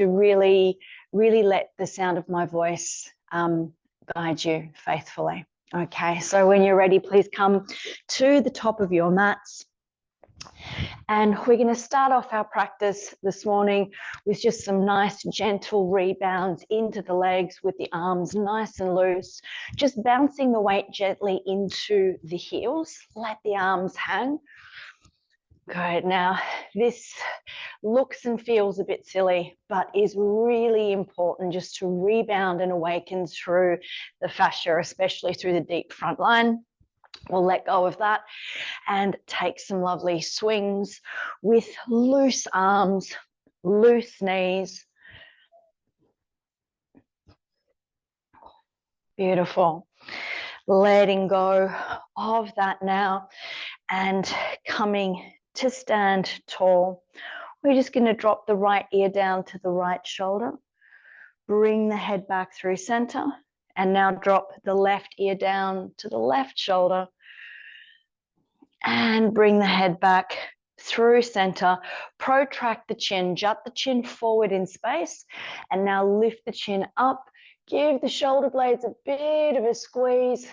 really, really let the sound of my voice guide you faithfully. Okay, so when you're ready, please come to the top of your mats. And we're going to start off our practice this morning with just some nice gentle rebounds into the legs with the arms nice and loose, just bouncing the weight gently into the heels. Let the arms hang. Good. Now, this looks and feels a bit silly, but is really important just to rebound and awaken through the fascia, especially through the deep front line. We'll let go of that and take some lovely swings with loose arms, loose knees. Beautiful. Letting go of that now and coming to stand tall. We're just going to drop the right ear down to the right shoulder. Bring the head back through center. And now drop the left ear down to the left shoulder. And bring the head back through center. Protract the chin, jut the chin forward in space. And now lift the chin up. Give the shoulder blades a bit of a squeeze.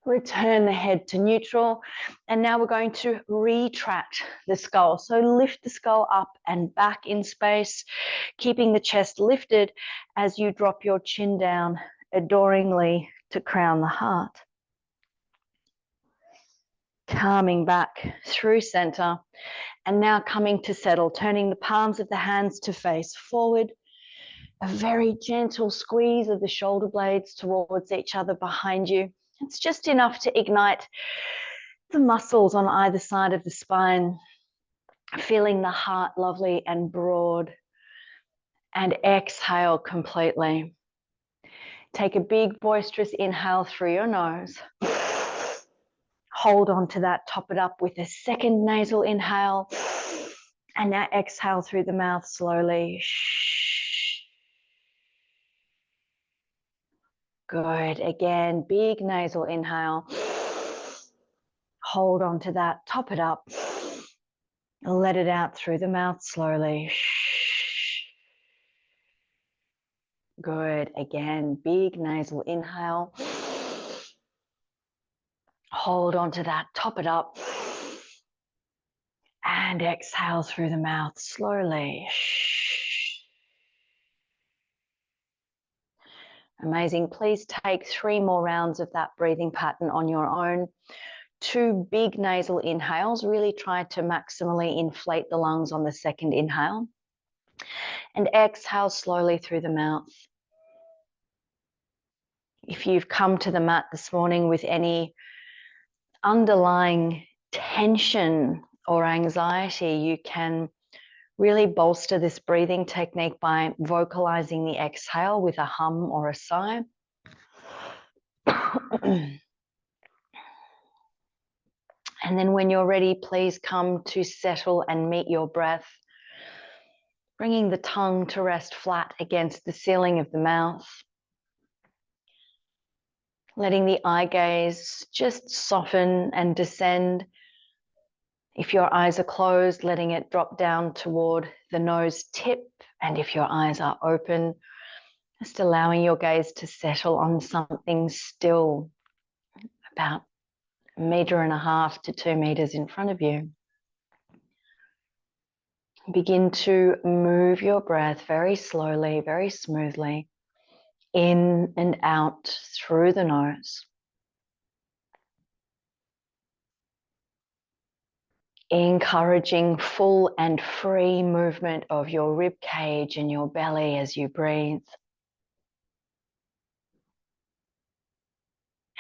Return the head to neutral. And now we're going to retract the skull. So lift the skull up and back in space, keeping the chest lifted as you drop your chin down adoringly to crown the heart. Calming back through center. And now coming to settle, turning the palms of the hands to face forward. A very gentle squeeze of the shoulder blades towards each other behind you. It's just enough to ignite the muscles on either side of the spine, feeling the heart lovely and broad. And exhale completely. Take a big boisterous inhale through your nose. Hold on to that, top it up with a second nasal inhale. And now exhale through the mouth slowly. Good. Again, big nasal inhale. Hold on to that, top it up. Let it out through the mouth slowly. Good. Again, big nasal inhale. Hold on to that, top it up. And exhale through the mouth slowly. Amazing. Please take 3 more rounds of that breathing pattern on your own. 2 big nasal inhales. Really try to maximally inflate the lungs on the second inhale. And exhale slowly through the mouth. If you've come to the mat this morning with any underlying tension or anxiety, you can really bolster this breathing technique by vocalizing the exhale with a hum or a sigh. And then when you're ready, please come to settle and meet your breath, bringing the tongue to rest flat against the ceiling of the mouth. Letting the eye gaze just soften and descend. If your eyes are closed, letting it drop down toward the nose tip. And if your eyes are open, just allowing your gaze to settle on something still about 1.5 to 2 meters in front of you. Begin to move your breath very slowly, very smoothly, in and out through the nose. Encouraging full and free movement of your rib cage and your belly as you breathe.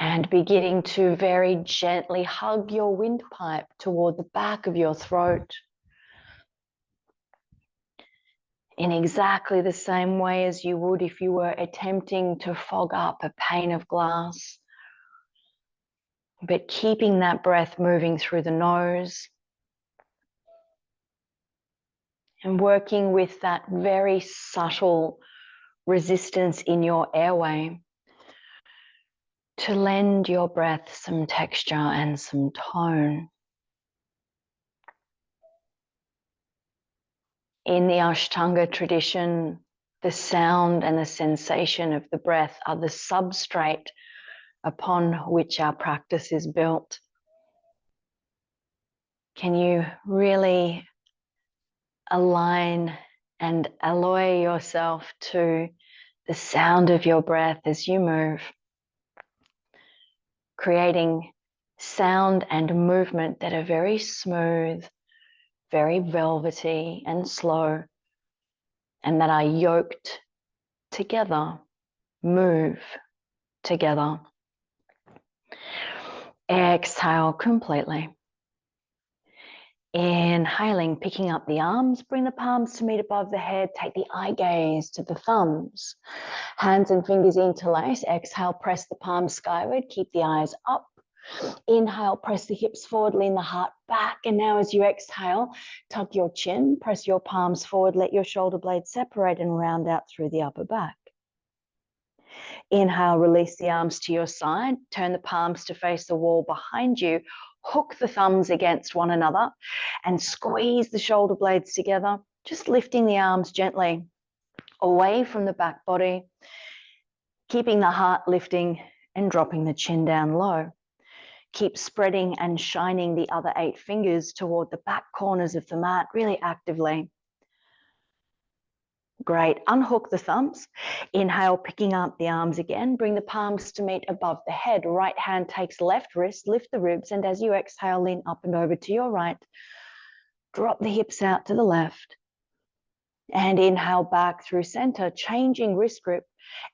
And beginning to very gently hug your windpipe toward the back of your throat. In exactly the same way as you would if you were attempting to fog up a pane of glass. But keeping that breath moving through the nose. And working with that very subtle resistance in your airway to lend your breath some texture and some tone. In the Ashtanga tradition, the sound and the sensation of the breath are the substrate upon which our practice is built. Can you really align and alloy yourself to the sound of your breath as you move, creating sound and movement that are very smooth, very velvety and slow, and that are yoked together, move together. Exhale completely. Inhaling, picking up the arms, bring the palms to meet above the head, take the eye gaze to the thumbs. Hands and fingers interlace. Exhale, press the palms skyward, keep the eyes up. Inhale, press the hips forward, lean the heart back. And now as you exhale, tuck your chin, press your palms forward, let your shoulder blades separate and round out through the upper back. Inhale, release the arms to your side, turn the palms to face the wall behind you, hook the thumbs against one another and squeeze the shoulder blades together, just lifting the arms gently away from the back body, keeping the heart lifting and dropping the chin down low. Keep spreading and shining the other 8 fingers toward the back corners of the mat really actively. Great. Unhook the thumbs. Inhale, picking up the arms again. Bring the palms to meet above the head. Right hand takes left wrist, lift the ribs, and as you exhale, lean up and over to your right. Drop the hips out to the left. And inhale back through center, changing wrist grip.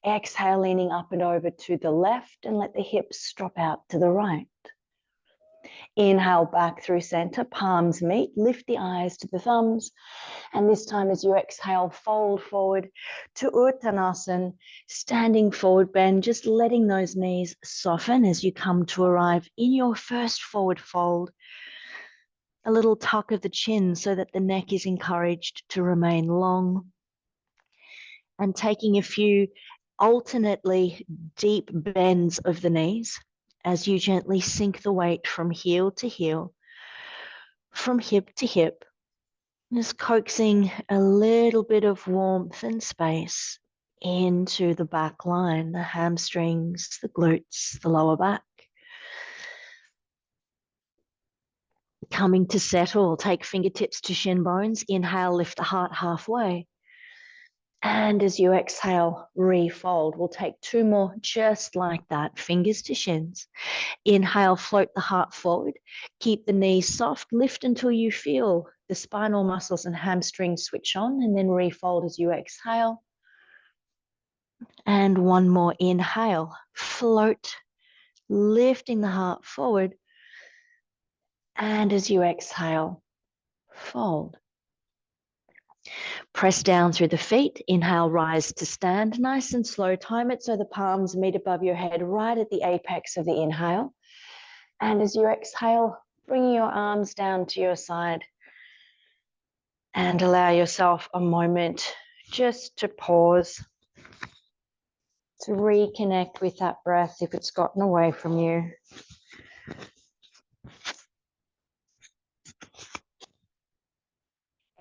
Exhale, leaning up and over to the left, and let the hips drop out to the right. Inhale back through center, palms meet, lift the eyes to the thumbs. And this time as you exhale, fold forward to Uttanasana, standing forward bend, just letting those knees soften as you come to arrive in your first forward fold. A little tuck of the chin so that the neck is encouraged to remain long. And taking a few alternately deep bends of the knees as you gently sink the weight from heel to heel, from hip to hip, just coaxing a little bit of warmth and space into the back line, the hamstrings, the glutes, the lower back. Coming to settle, take fingertips to shin bones. Inhale, lift the heart halfway. And as you exhale, refold. We'll take 2 more just like that, fingers to shins. Inhale, float the heart forward. Keep the knees soft. Lift until you feel the spinal muscles and hamstrings switch on, and then refold as you exhale. And 1 more inhale, float, lifting the heart forward. And as you exhale, fold. Press down through the feet. Inhale, rise to stand. Nice and slow. Time it so the palms meet above your head right at the apex of the inhale. And as you exhale, bring your arms down to your side and allow yourself a moment just to pause, to reconnect with that breath if it's gotten away from you.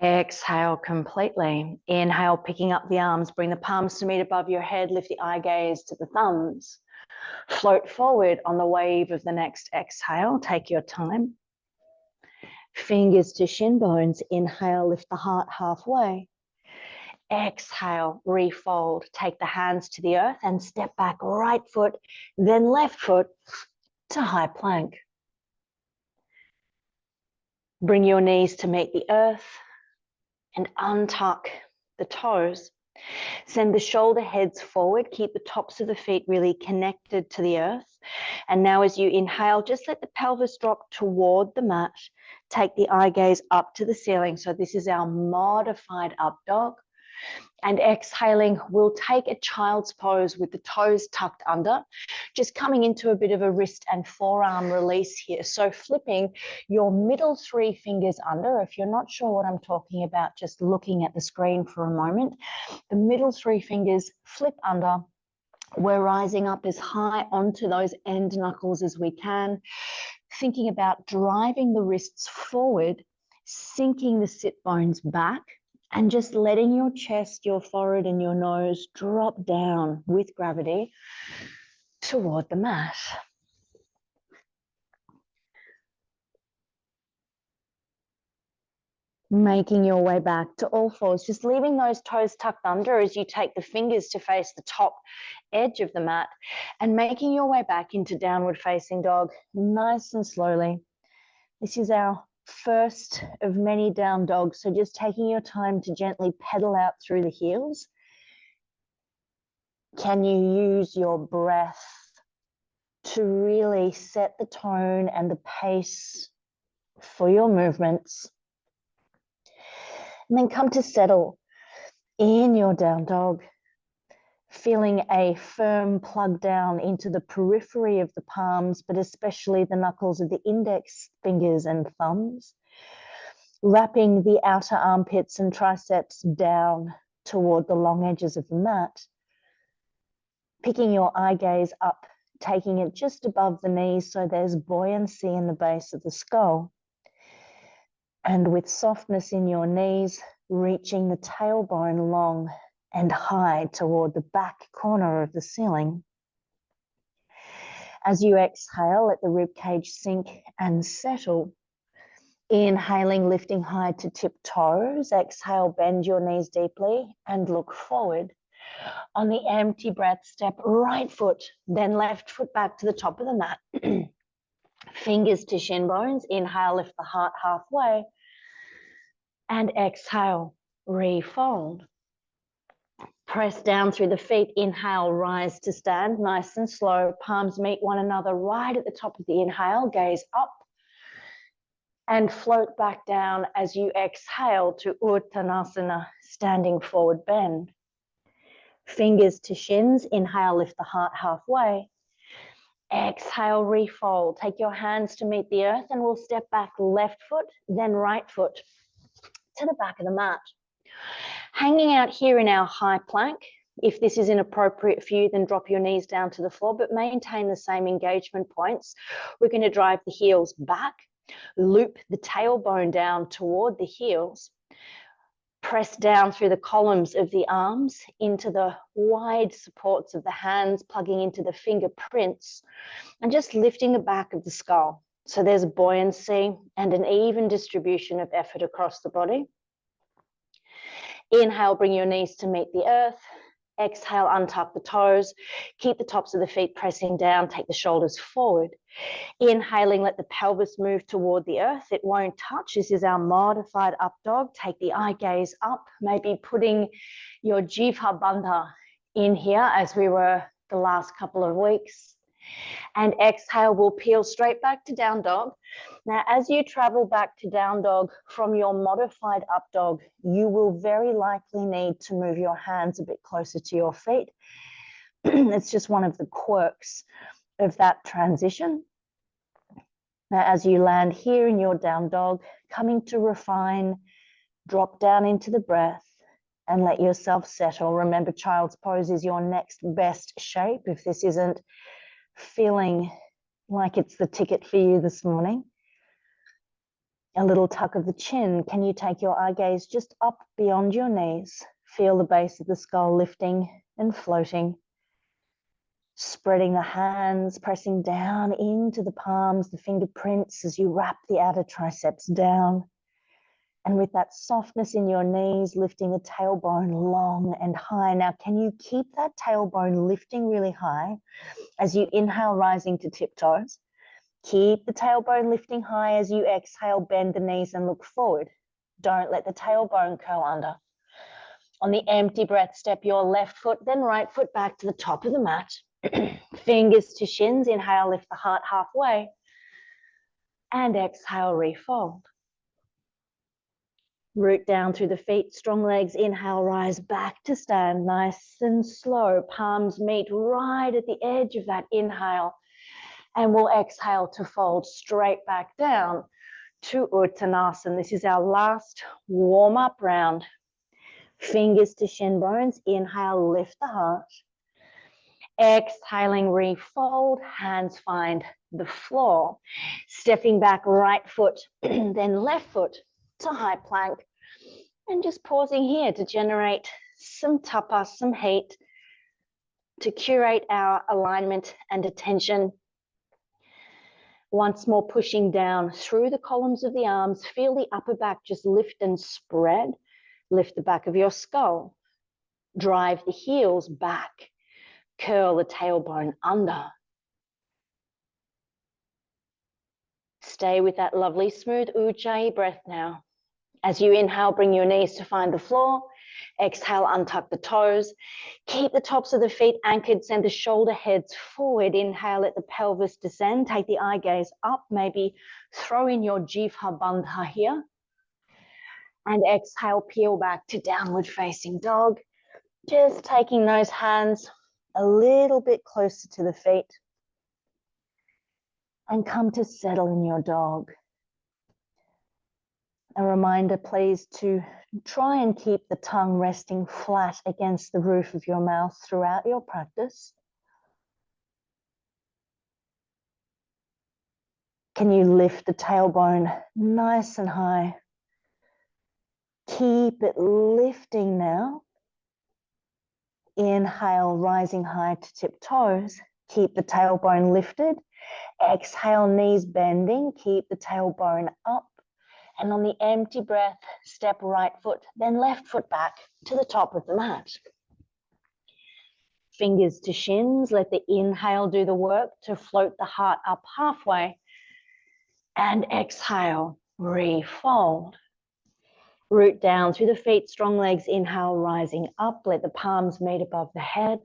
Exhale completely. Inhale, picking up the arms, bring the palms to meet above your head, lift the eye gaze to the thumbs. Float forward on the wave of the next exhale. Take your time. Fingers to shin bones. Inhale, lift the heart halfway. Exhale, refold. Take the hands to the earth and step back right foot, then left foot to high plank. Bring your knees to meet the earth and untuck the toes. Send the shoulder heads forward. Keep the tops of the feet really connected to the earth. And now as you inhale, just let the pelvis drop toward the mat. Take the eye gaze up to the ceiling. So this is our modified up dog. And exhaling, we'll take a child's pose with the toes tucked under, just coming into a bit of a wrist and forearm release here. So flipping your middle 3 fingers under. If you're not sure what I'm talking about, just looking at the screen for a moment. The middle 3 fingers flip under. We're rising up as high onto those end knuckles as we can, thinking about driving the wrists forward, sinking the sit bones back, And just letting your chest, your forehead, and your nose drop down with gravity toward the mat. Making your way back to all fours, just leaving those toes tucked under as you take the fingers to face the top edge of the mat, and making your way back into downward facing dog, nice and slowly. This is our first of many down dogs, so just taking your time to gently pedal out through the heels. Can you use your breath to really set the tone and the pace for your movements? And then come to settle in your down dog, feeling a firm plug down into the periphery of the palms, but especially the knuckles of the index fingers and thumbs, wrapping the outer armpits and triceps down toward the long edges of the mat, picking your eye gaze up, taking it just above the knees so there's buoyancy in the base of the skull. And with softness in your knees, reaching the tailbone long and high toward the back corner of the ceiling. As you exhale, let the ribcage sink and settle. Inhaling, lifting high to tip toes. Exhale, bend your knees deeply and look forward. On the empty breath, step right foot, then left foot back to the top of the mat. Fingers to shin bones. Inhale, lift the heart halfway. And exhale, refold. Press down through the feet. Inhale, rise to stand, nice and slow. Palms meet one another right at the top of the inhale. Gaze up and float back down as you exhale to Uttanasana, standing forward bend. Fingers to shins. Inhale, lift the heart halfway. Exhale, refold. Take your hands to meet the earth and we'll step back left foot, then right foot to the back of the mat. Hanging out here in our high plank. If this is inappropriate for you, then drop your knees down to the floor, but maintain the same engagement points. We're going to drive the heels back, loop the tailbone down toward the heels, press down through the columns of the arms into the wide supports of the hands, plugging into the fingerprints, and just lifting the back of the skull. So there's buoyancy and an even distribution of effort across the body. Inhale, bring your knees to meet the earth. Exhale, untuck the toes. Keep the tops of the feet pressing down. Take the shoulders forward. Inhaling, let the pelvis move toward the earth. It won't touch. This is our modified up dog. Take the eye gaze up, maybe putting your Jivha Bandha in here as we were the last couple of weeks. And exhale, we'll peel straight back to down dog. Now, as you travel back to down dog from your modified up dog, you will very likely need to move your hands a bit closer to your feet. It's just one of the quirks of that transition. Now, as you land here in your down dog, coming to refine, drop down into the breath and let yourself settle. Remember, child's pose is your next best shape if this isn't feeling like it's the ticket for you this morning. A little tuck of the chin. Can you take your eye gaze just up beyond your knees? Feel the base of the skull lifting and floating. Spreading the hands, pressing down into the palms, the fingerprints as you wrap the outer triceps down. And with that softness in your knees, lifting the tailbone long and high. Now, can you keep that tailbone lifting really high as you inhale, rising to tiptoes? Keep the tailbone lifting high as you exhale, bend the knees and look forward. Don't let the tailbone curl under. On the empty breath, step your left foot, then right foot back to the top of the mat. Fingers to shins. Inhale, lift the heart halfway. And exhale, refold. Root down through the feet, strong legs. Inhale, rise back to stand, nice and slow. Palms meet right at the edge of that inhale. And we'll exhale to fold straight back down to Uttanasana. This is our last warm-up round. Fingers to shin bones. Inhale, lift the heart. Exhaling, refold. Hands find the floor. Stepping back, right foot, then left foot to high plank. And just pausing here to generate some tapa, some heat, to curate our alignment and attention. Once more, pushing down through the columns of the arms. Feel the upper back just lift and spread. Lift the back of your skull. Drive the heels back. Curl the tailbone under. Stay with that lovely smooth ujjayi breath now. As you inhale, bring your knees to find the floor. Exhale, untuck the toes. Keep the tops of the feet anchored. Send the shoulder heads forward. Inhale, let the pelvis descend. Take the eye gaze up. Maybe throw in your jivha bandha here. And exhale, peel back to downward facing dog. Just taking those hands a little bit closer to the feet. And come to settle in your dog. A reminder, please, to try and keep the tongue resting flat against the roof of your mouth throughout your practice. Can you lift the tailbone nice and high? Keep it lifting now. Inhale, rising high to tip toes. Keep the tailbone lifted. Exhale, knees bending. Keep the tailbone up. And on the empty breath, step right foot, then left foot back to the top of the mat. Fingers to shins. Let the inhale do the work to float the heart up halfway. And exhale, refold. Root down through the feet, strong legs. Inhale, rising up. Let the palms meet above the head.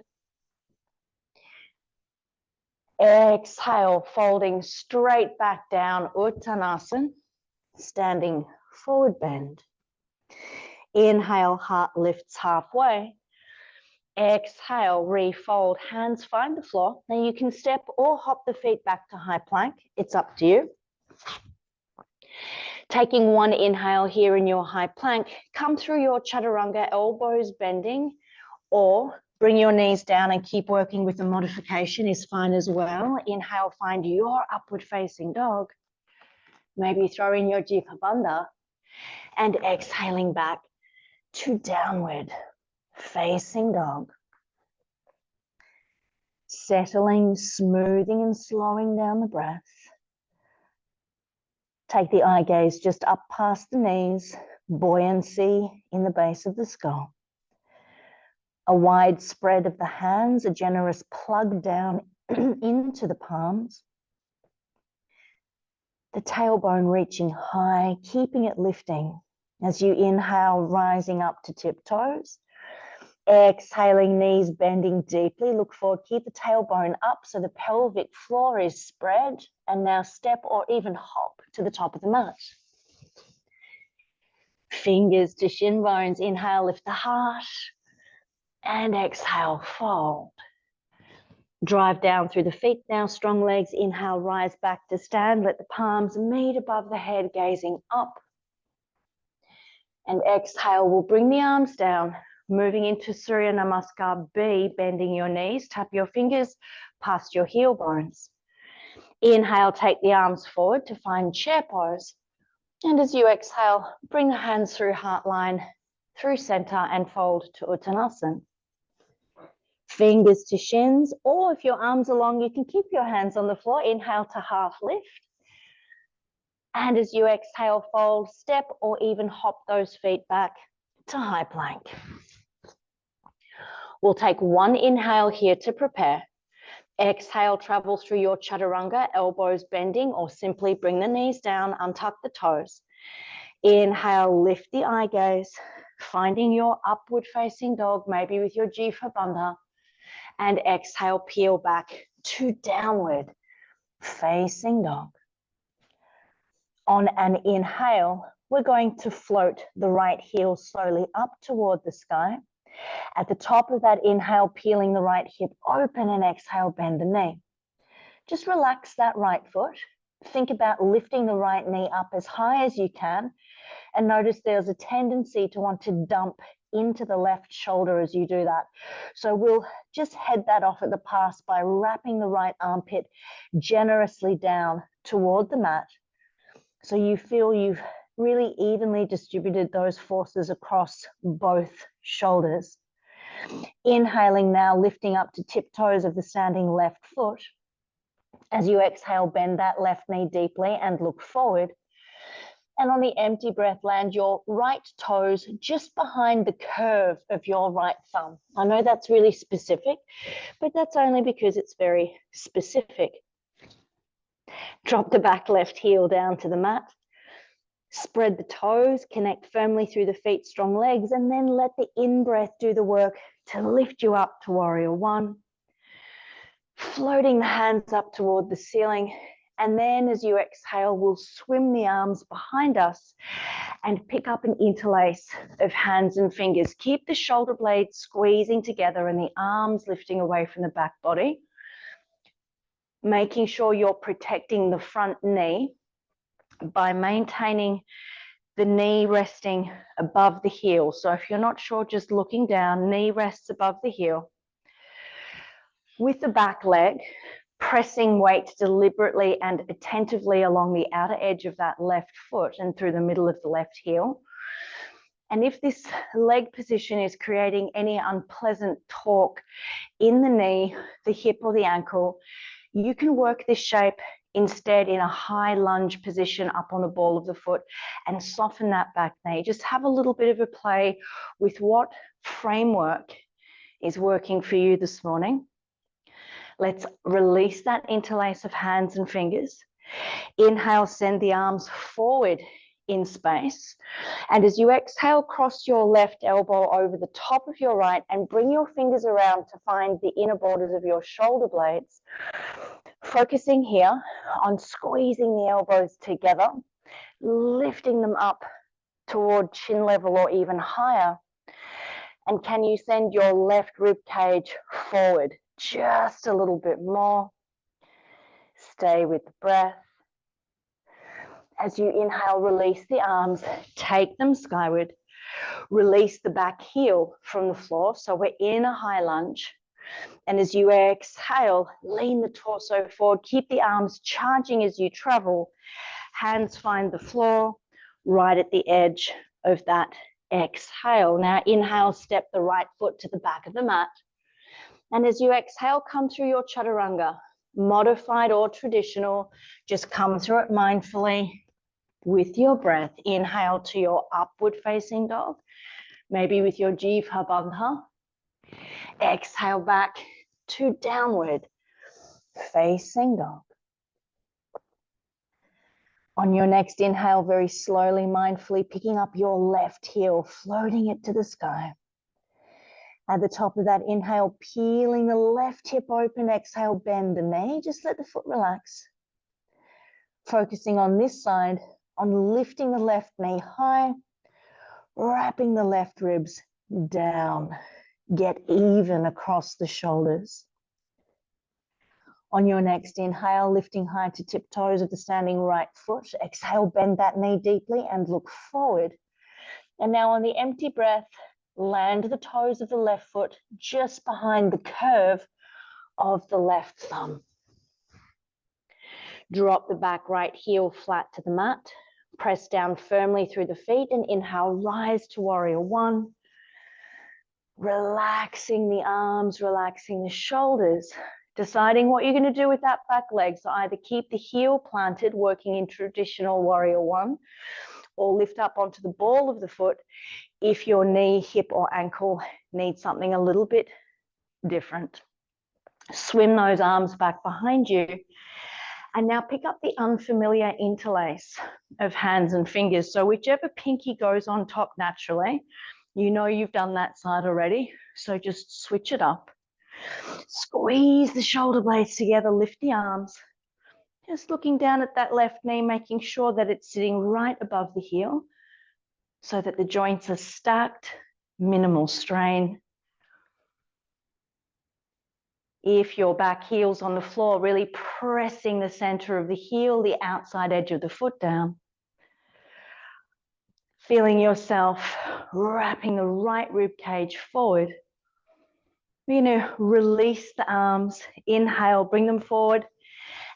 Exhale, folding straight back down, Uttanasana. Standing forward bend. Inhale, heart lifts halfway. Exhale, refold, hands find the floor. Now you can step or hop the feet back to high plank. It's up to you. Taking one inhale here in your high plank, come through your chaturanga, elbows bending, or bring your knees down and keep working with the modification is fine as well. Inhale, find your upward facing dog. Maybe throw in your jivha bandha, and exhaling back to downward facing dog. Settling, smoothing and slowing down the breath. Take the eye gaze just up past the knees, buoyancy in the base of the skull. A wide spread of the hands, a generous plug down into the palms. The tailbone reaching high, keeping it lifting. As you inhale, rising up to tiptoes. Exhaling, knees bending deeply. Look forward, keep the tailbone up so the pelvic floor is spread. And now step or even hop to the top of the mat. Fingers to shin bones. Inhale, lift the heart. And exhale, fold. Drive down through the feet now, strong legs. Inhale, rise back to stand. Let the palms meet above the head, gazing up. And exhale, we'll bring the arms down, moving into Surya Namaskar B, bending your knees. Tap your fingers past your heel bones. Inhale, take the arms forward to find chair pose. And as you exhale, bring the hands through heart line, through center, and fold to Uttanasana. Fingers to shins, or if your arms are long, you can keep your hands on the floor. Inhale to half lift. And as you exhale, fold, step, or even hop those feet back to high plank. We'll take one inhale here to prepare. Exhale, travel through your chaturanga, elbows bending, or simply bring the knees down, untuck the toes. Inhale, lift the eye gaze, finding your upward facing dog, maybe with your jivha bandha. And exhale, peel back to downward facing dog. On an inhale, we're going to float the right heel slowly up toward the sky. At the top of that inhale, peeling the right hip open, and exhale, bend the knee. Just relax that right foot. Think about lifting the right knee up as high as you can. And notice there's a tendency to want to dump into the left shoulder as you do that. So we'll just head that off at the pass by wrapping the right armpit generously down toward the mat. So you feel you've really evenly distributed those forces across both shoulders. Inhaling now, lifting up to tiptoes of the standing left foot. As you exhale, bend that left knee deeply and look forward. And on the empty breath, land your right toes just behind the curve of your right thumb. I know that's really specific, but that's only because it's very specific. Drop the back left heel down to the mat. Spread the toes, connect firmly through the feet, strong legs, and then let the in-breath do the work to lift you up to warrior one. Floating the hands up toward the ceiling. And then as you exhale, we'll swim the arms behind us and pick up an interlace of hands and fingers. Keep the shoulder blades squeezing together and the arms lifting away from the back body. Making sure you're protecting the front knee by maintaining the knee resting above the heel. So if you're not sure, just looking down, knee rests above the heel. With the back leg, pressing weight deliberately and attentively along the outer edge of that left foot and through the middle of the left heel. And if this leg position is creating any unpleasant torque in the knee, the hip, or the ankle, you can work this shape instead in a high lunge position up on the ball of the foot and soften that back knee. Just have a little bit of a play with what framework is working for you this morning. Let's release that interlace of hands and fingers. Inhale, send the arms forward in space. And as you exhale, cross your left elbow over the top of your right and bring your fingers around to find the inner borders of your shoulder blades. Focusing here on squeezing the elbows together, lifting them up toward chin level or even higher. And can you send your left rib cage forward just a little bit more? Stay with the breath. As you inhale, release the arms, take them skyward. Release the back heel from the floor. So we're in a high lunge. And as you exhale, lean the torso forward. Keep the arms charging as you travel. Hands find the floor right at the edge of that exhale. Now inhale, step the right foot to the back of the mat. And as you exhale, come through your chaturanga, modified or traditional. Just come through it mindfully with your breath. Inhale to your upward facing dog, maybe with your Jivha Bandha. Exhale back to downward facing dog. On your next inhale, very slowly, mindfully picking up your left heel, floating it to the sky. At the top of that inhale, peeling the left hip open. Exhale, bend the knee. Just let the foot relax. Focusing on this side, on lifting the left knee high, wrapping the left ribs down. Get even across the shoulders. On your next inhale, lifting high to tiptoes of the standing right foot. Exhale, bend that knee deeply and look forward. And now on the empty breath, land the toes of the left foot just behind the curve of the left thumb. Drop the back right heel flat to the mat. Press down firmly through the feet and inhale, rise to warrior one. Relaxing the arms, relaxing the shoulders. Deciding what you're going to do with that back leg. So either keep the heel planted, working in traditional warrior one, or lift up onto the ball of the foot if your knee, hip, or ankle needs something a little bit different. Swim those arms back behind you. And now pick up the unfamiliar interlace of hands and fingers. So whichever pinky goes on top naturally, you know you've done that side already. So just switch it up. Squeeze the shoulder blades together, lift the arms. Just looking down at that left knee, making sure that it's sitting right above the heel so that the joints are stacked, minimal strain. If your back heel's on the floor, really pressing the center of the heel, the outside edge of the foot down. Feeling yourself wrapping the right rib cage forward. We're going to release the arms, inhale, bring them forward.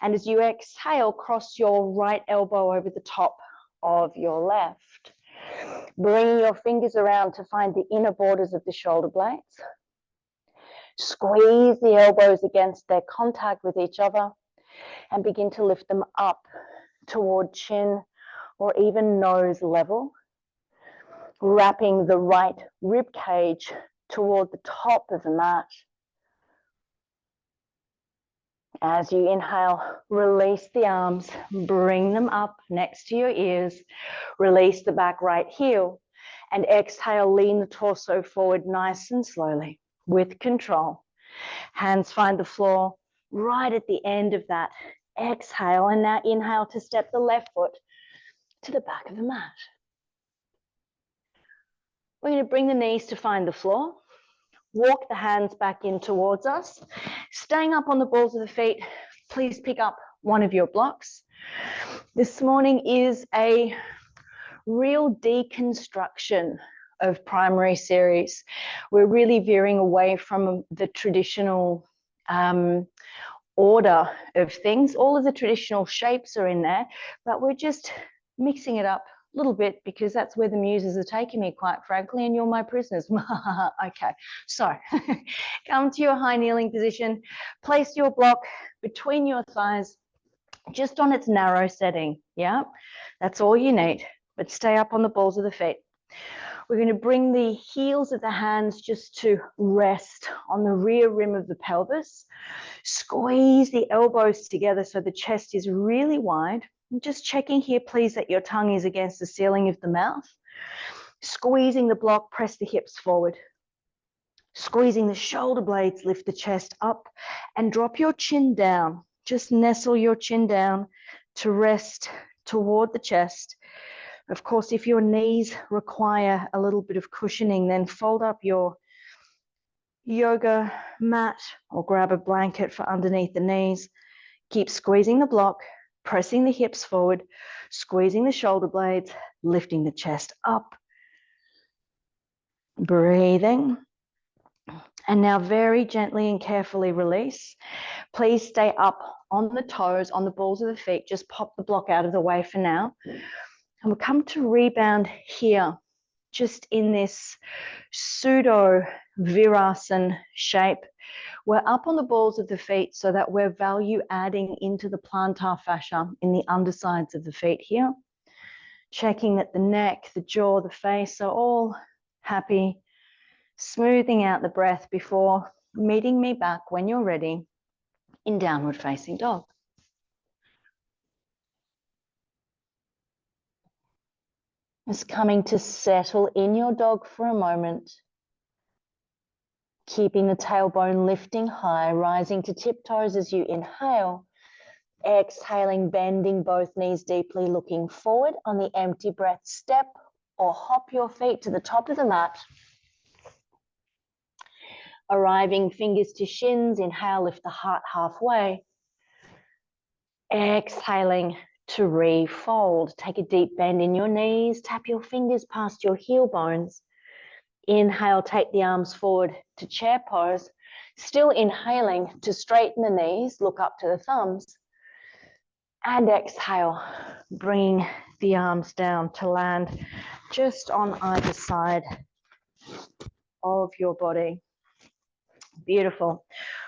And as you exhale, cross your right elbow over the top of your left. Bringing your fingers around to find the inner borders of the shoulder blades. Squeeze the elbows against their contact with each other and begin to lift them up toward chin or even nose level. Wrapping the right rib cage toward the top of the mat. As you inhale, release the arms, bring them up next to your ears, release the back right heel, and exhale, lean the torso forward nice and slowly with control. Hands find the floor right at the end of that exhale, and now inhale to step the left foot to the back of the mat. We're going to bring the knees to find the floor. Walk the hands back in towards us. Staying up on the balls of the feet, please pick up one of your blocks. This morning is a real deconstruction of primary series. We're really veering away from the traditional order of things. All of the traditional shapes are in there, but we're just mixing it up a little bit because that's where the muses are taking me, quite frankly, and you're my prisoners. Okay, so come to your high kneeling position. Place your block between your thighs, just on its narrow setting. Yeah, that's all you need, but stay up on the balls of the feet. We're going to bring the heels of the hands just to rest on the rear rim of the pelvis. Squeeze the elbows together so the chest is really wide. I'm just checking here, please, that your tongue is against the ceiling of the mouth. Squeezing the block, press the hips forward. Squeezing the shoulder blades, lift the chest up and drop your chin down. Just nestle your chin down to rest toward the chest. Of course, if your knees require a little bit of cushioning, then fold up your yoga mat or grab a blanket for underneath the knees. Keep squeezing the block, pressing the hips forward, squeezing the shoulder blades, lifting the chest up. Breathing. And now very gently and carefully release. Please stay up on the toes, on the balls of the feet. Just pop the block out of the way for now. And we'll come to rebound here, just in this pseudo virasana shape. We're up on the balls of the feet so that we're value adding into the plantar fascia in the undersides of the feet here. Checking that the neck, the jaw, the face are all happy. Smoothing out the breath before meeting me back when you're ready in downward facing dog. Just coming to settle in your dog for a moment. Keeping the tailbone lifting high, rising to tiptoes as you inhale. Exhaling, bending both knees deeply, looking forward. On the empty breath, step or hop your feet to the top of the mat. Arriving fingers to shins, inhale, lift the heart halfway. Exhaling to refold. Take a deep bend in your knees, tap your fingers past your heel bones. Inhale, take the arms forward to chair pose. Still inhaling to straighten the knees, look up to the thumbs. And exhale, bring the arms down to land just on either side of your body. Beautiful.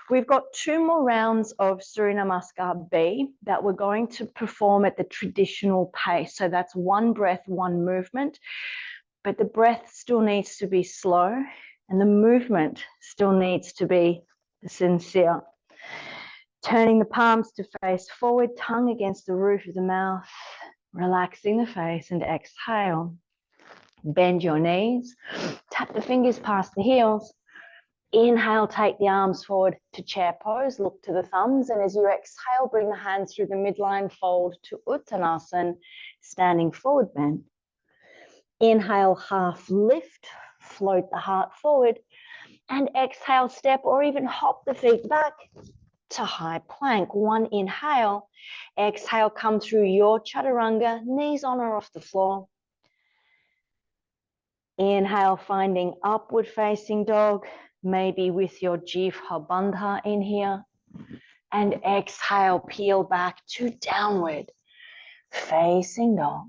We've got 2 more rounds of Surya Namaskar B that we're going to perform at the traditional pace. So that's 1 breath, 1 movement, but the breath still needs to be slow and the movement still needs to be sincere. Turning the palms to face forward, tongue against the roof of the mouth, relaxing the face, and exhale. Bend your knees, tap the fingers past the heels. Inhale, take the arms forward to chair pose, look to the thumbs, and as you exhale, bring the hands through the midline fold to Uttanasana, standing forward bend. Inhale, half lift, float the heart forward, and exhale, step or even hop the feet back to high plank. 1 inhale, exhale, come through your chaturanga, knees on or off the floor. Inhale, finding upward facing dog, maybe with your Jivha Bandha in here. And exhale, peel back to downward facing dog.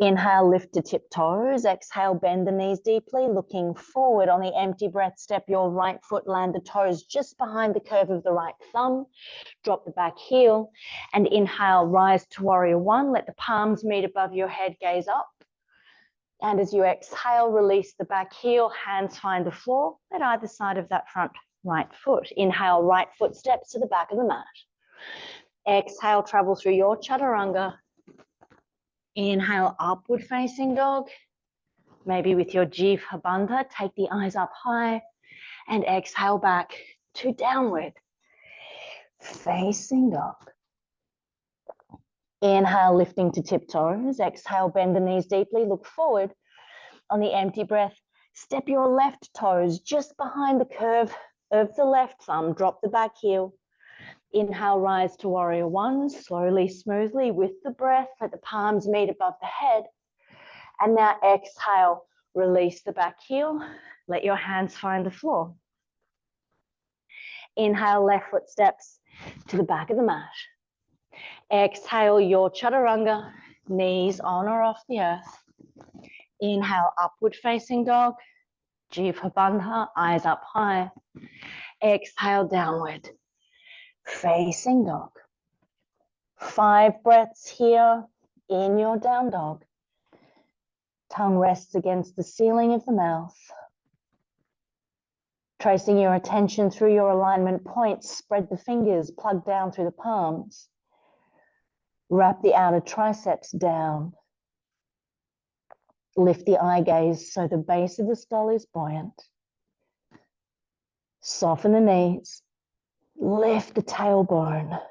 Inhale, lift to tiptoes. Exhale, bend the knees deeply, looking forward. On the empty breath, step your right foot, land the toes just behind the curve of the right thumb. Drop the back heel and inhale, rise to warrior one. Let the palms meet above your head, gaze up. And as you exhale, release the back heel, hands find the floor at either side of that front right foot. Inhale, right foot steps to the back of the mat. Exhale, travel through your chaturanga. Inhale, upward facing dog. Maybe with your Jiva Bandha, take the eyes up high and exhale back to downward facing dog. Inhale, lifting to tiptoes. Exhale, bend the knees deeply, look forward. On the empty breath, step your left toes just behind the curve of the left thumb. Drop the back heel. Inhale, rise to warrior one, slowly, smoothly with the breath. Let the palms meet above the head. And now exhale, release the back heel. Let your hands find the floor. Inhale, left foot steps to the back of the mat. Exhale, your chaturanga, knees on or off the earth. Inhale, upward facing dog. Jiva Bandha, eyes up high. Exhale, downward facing dog. 5 breaths here in your down dog. Tongue rests against the ceiling of the mouth. Tracing your attention through your alignment points, spread the fingers, plug down through the palms. Wrap the outer triceps down. Lift the eye gaze so the base of the skull is buoyant. Soften the knees. Lift the tailbone,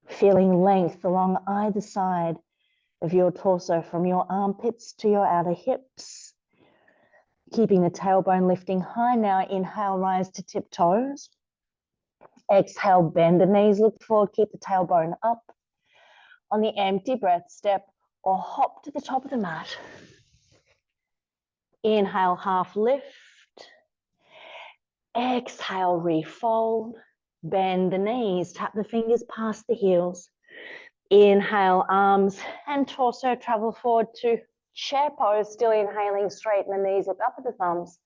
feeling length along either side of your torso from your armpits to your outer hips. Keeping the tailbone lifting high now. Inhale, rise to tiptoes. Exhale, bend the knees, look forward, keep the tailbone up. On the empty breath, step or hop to the top of the mat. Inhale, half lift. Exhale, refold. Bend the knees, tap the fingers past the heels. Inhale, arms and torso travel forward to chair pose, still inhaling, straighten the knees, look up at the thumbs.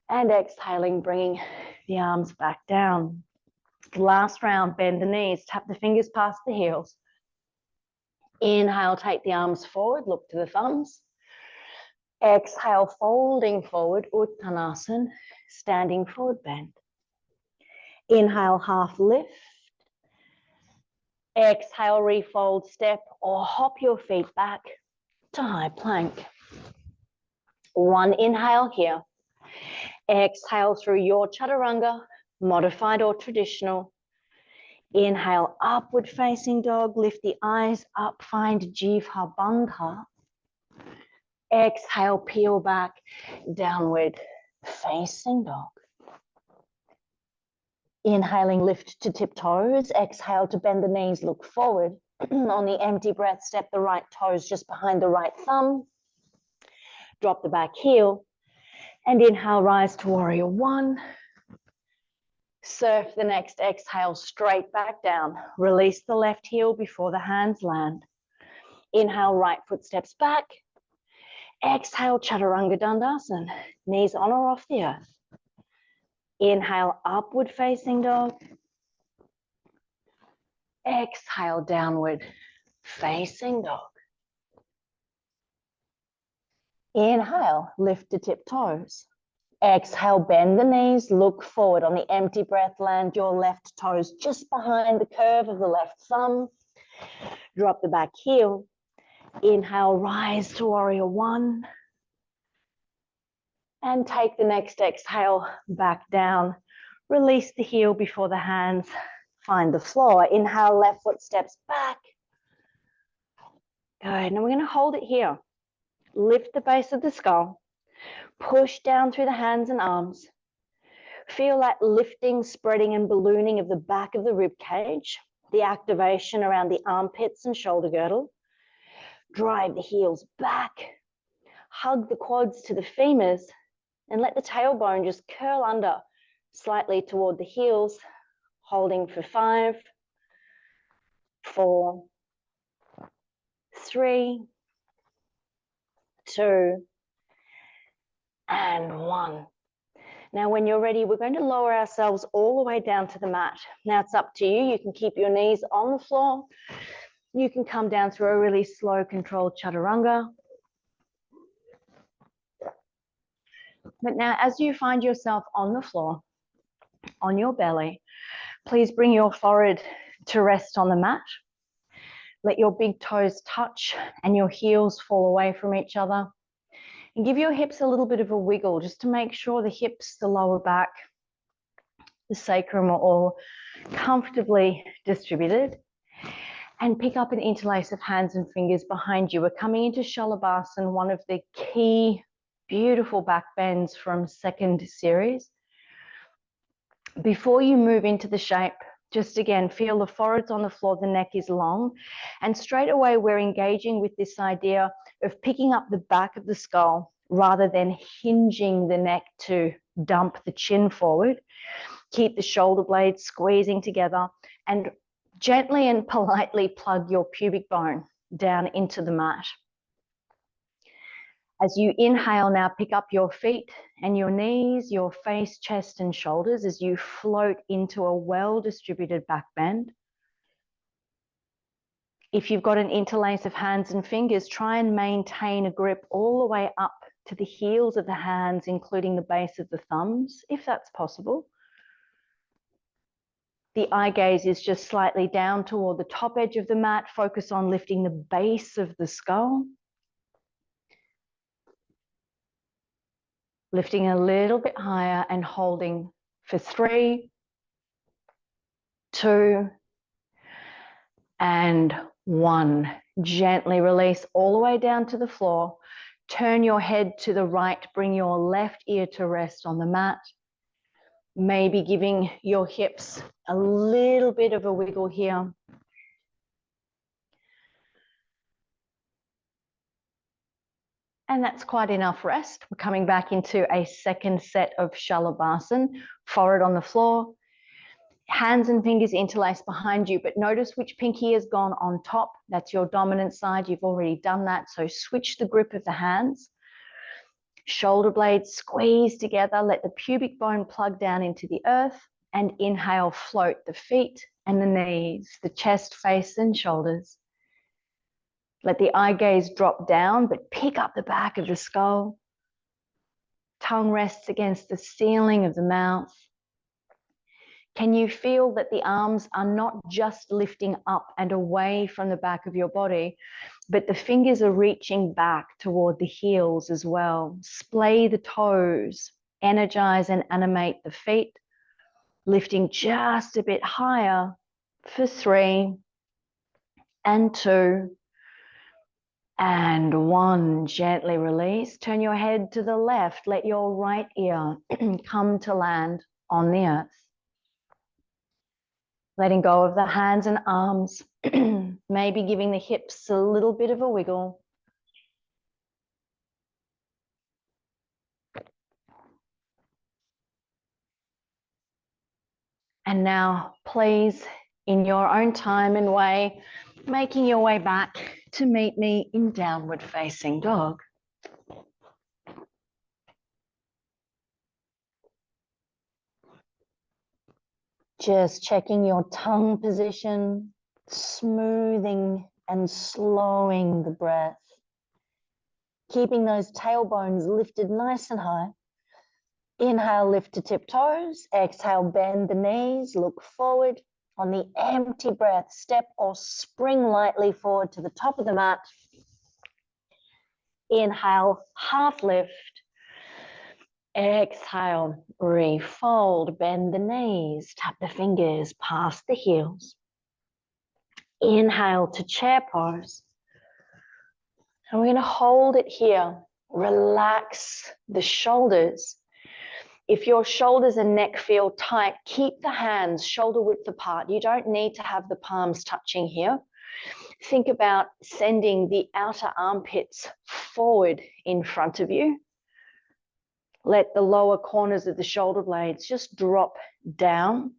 And exhaling, bringing the arms back down. Last round, bend the knees, tap the fingers past the heels. Inhale, take the arms forward, look to the thumbs. Exhale, folding forward, Uttanasana, standing forward bend. Inhale, half lift. Exhale, refold, step or hop your feet back to high plank. One inhale here. Exhale through your chaturanga, modified or traditional. Inhale, upward facing dog, lift the eyes up, find Jiva Bandha. Exhale, peel back, downward facing dog. Inhaling, lift to tiptoes. Exhale to bend the knees, look forward. On the empty breath, step the right toes just behind the right thumb. Drop the back heel. And inhale, rise to warrior one. Surf the next exhale straight back down. Release the left heel before the hands land. Inhale, right foot steps back. Exhale, Chaturanga Dandasana. Knees on or off the earth. Inhale, upward facing dog. Exhale, downward facing dog. Inhale, lift to tiptoes. Exhale, bend the knees, look forward. On the empty breath, land your left toes just behind the curve of the left thumb. Drop the back heel. Inhale, rise to warrior one. And take the next exhale back down. Release the heel before the hands find the floor. Inhale, left foot steps back. Good. Now we're going to hold it here. Lift the base of the skull. Push down through the hands and arms. Feel that lifting, spreading, and ballooning of the back of the rib cage. The activation around the armpits and shoulder girdle. Drive the heels back. Hug the quads to the femurs. And let the tailbone just curl under slightly toward the heels, holding for 5, 4, 3, 2, and 1. Now, when you're ready, we're going to lower ourselves all the way down to the mat. Now, it's up to you. You can keep your knees on the floor. You can come down through a really slow, controlled chaturanga. But now, as you find yourself on the floor, on your belly, please bring your forehead to rest on the mat. Let your big toes touch and your heels fall away from each other. And give your hips a little bit of a wiggle just to make sure the hips, the lower back, the sacrum are all comfortably distributed. And pick up an interlace of hands and fingers behind you. We're coming into Shalabhasana, one of the key beautiful back bends from second series. Before you move into the shape, just again, feel the forehead's on the floor, the neck is long. And straight away, we're engaging with this idea of picking up the back of the skull rather than hinging the neck to dump the chin forward. Keep the shoulder blades squeezing together and gently and politely plug your pubic bone down into the mat. As you inhale now, pick up your feet and your knees, your face, chest, and shoulders as you float into a well-distributed back bend. If you've got an interlace of hands and fingers, try and maintain a grip all the way up to the heels of the hands, including the base of the thumbs, if that's possible. The eye gaze is just slightly down toward the top edge of the mat. Focus on lifting the base of the skull. Lifting a little bit higher and holding for 3, 2, and 1. Gently release all the way down to the floor. Turn your head to the right. Bring your left ear to rest on the mat. Maybe giving your hips a little bit of a wiggle here. And that's quite enough rest. We're coming back into a second set of Shalabhasana, forehead on the floor, hands and fingers interlaced behind you, but notice which pinky has gone on top. That's your dominant side. You've already done that. So switch the grip of the hands. Shoulder blades squeeze together. Let the pubic bone plug down into the earth and inhale, float the feet and the knees, the chest, face, and shoulders. Let the eye gaze drop down, but pick up the back of the skull. Tongue rests against the ceiling of the mouth. Can you feel that the arms are not just lifting up and away from the back of your body, but the fingers are reaching back toward the heels as well? Splay the toes, energize and animate the feet, lifting just a bit higher for 3, and 2, and 1. Gently release. Turn your head to the left. Let your right ear come to land on the earth. Letting go of the hands and arms. Maybe giving the hips a little bit of a wiggle. And now, please, in your own time and way, making your way back to meet me in downward facing dog. Just checking your tongue position, smoothing and slowing the breath. Keeping those tailbones lifted nice and high. Inhale, lift to tiptoes. Exhale, bend the knees, look forward. On the empty breath, step or spring lightly forward to the top of the mat. Inhale, half lift. Exhale, refold, bend the knees, tap the fingers past the heels. Inhale to chair pose. And we're going to hold it here. Relax the shoulders. If your shoulders and neck feel tight, keep the hands shoulder width apart. You don't need to have the palms touching here. Think about sending the outer armpits forward in front of you. Let the lower corners of the shoulder blades just drop down.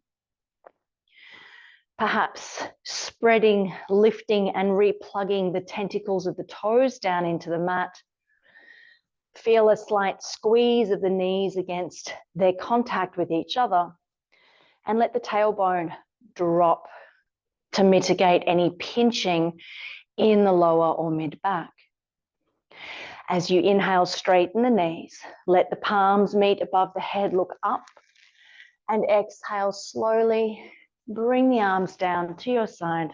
Perhaps spreading, lifting, and replugging the tentacles of the toes down into the mat. Feel a slight squeeze of the knees against their contact with each other, and let the tailbone drop to mitigate any pinching in the lower or mid back. As you inhale, straighten the knees. Let the palms meet above the head, look up, and exhale slowly. Bring the arms down to your side.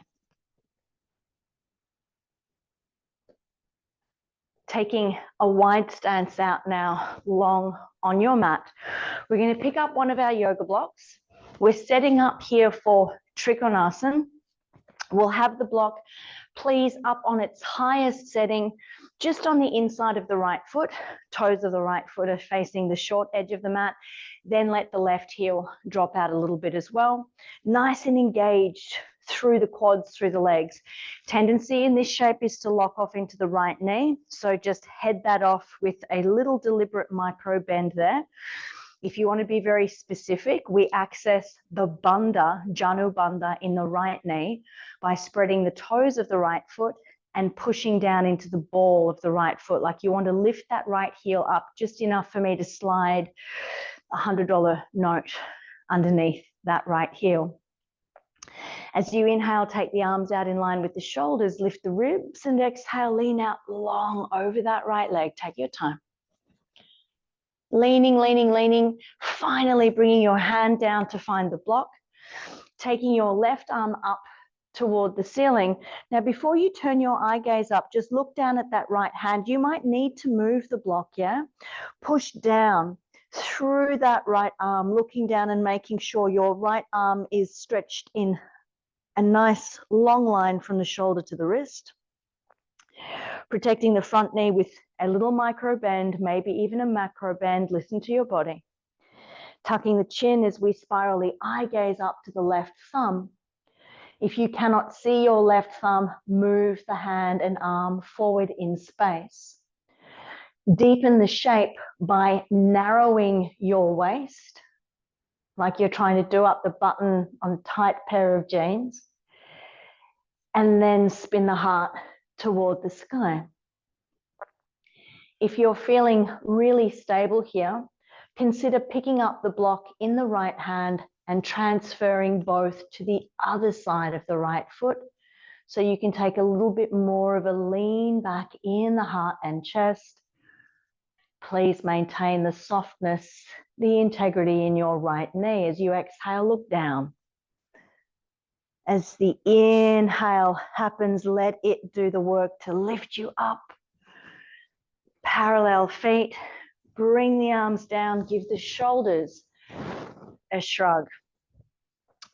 Taking a wide stance out now, long on your mat. We're going to pick up one of our yoga blocks. We're setting up here for Trikonasana. We'll have the block, please, up on its highest setting, just on the inside of the right foot. Toes of the right foot are facing the short edge of the mat. Then let the left heel drop out a little bit as well. Nice and engaged through the quads, through the legs. Tendency in this shape is to lock off into the right knee. So just head that off with a little deliberate micro bend there. If you want to be very specific, we access the bandha, Janu bandha, in the right knee by spreading the toes of the right foot and pushing down into the ball of the right foot. Like you want to lift that right heel up just enough for me to slide a $100 note underneath that right heel. As you inhale, take the arms out in line with the shoulders, lift the ribs, and exhale, lean out long over that right leg. Take your time. Leaning, leaning, leaning, finally bringing your hand down to find the block, taking your left arm up toward the ceiling. Now, before you turn your eye gaze up, just look down at that right hand. You might need to move the block, yeah? Push down through that right arm, looking down and making sure your right arm is stretched in a nice long line from the shoulder to the wrist. Protecting the front knee with a little micro bend, maybe even a macro bend. Listen to your body. Tucking the chin as we spiral the eye gaze up to the left thumb. If you cannot see your left thumb, move the hand and arm forward in space. Deepen the shape by narrowing your waist, like you're trying to do up the button on a tight pair of jeans. And then spin the heart toward the sky. If you're feeling really stable here, consider picking up the block in the right hand and transferring both to the other side of the right foot. So you can take a little bit more of a lean back in the heart and chest. Please maintain the softness, the integrity in your right knee. As you exhale, look down. As the inhale happens, let it do the work to lift you up. Parallel feet, bring the arms down, give the shoulders a shrug.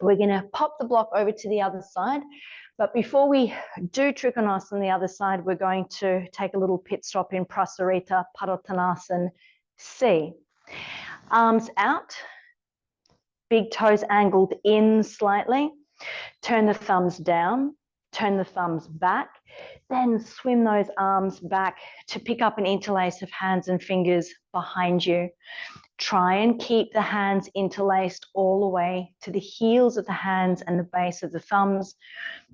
We're going to pop the block over to the other side, but before we do Trikonasana on the other side, we're going to take a little pit stop in Prasarita Padottanasana C. Arms out, big toes angled in slightly. Turn the thumbs down, turn the thumbs back, then swim those arms back to pick up an interlace of hands and fingers behind you. Try and keep the hands interlaced all the way to the heels of the hands and the base of the thumbs.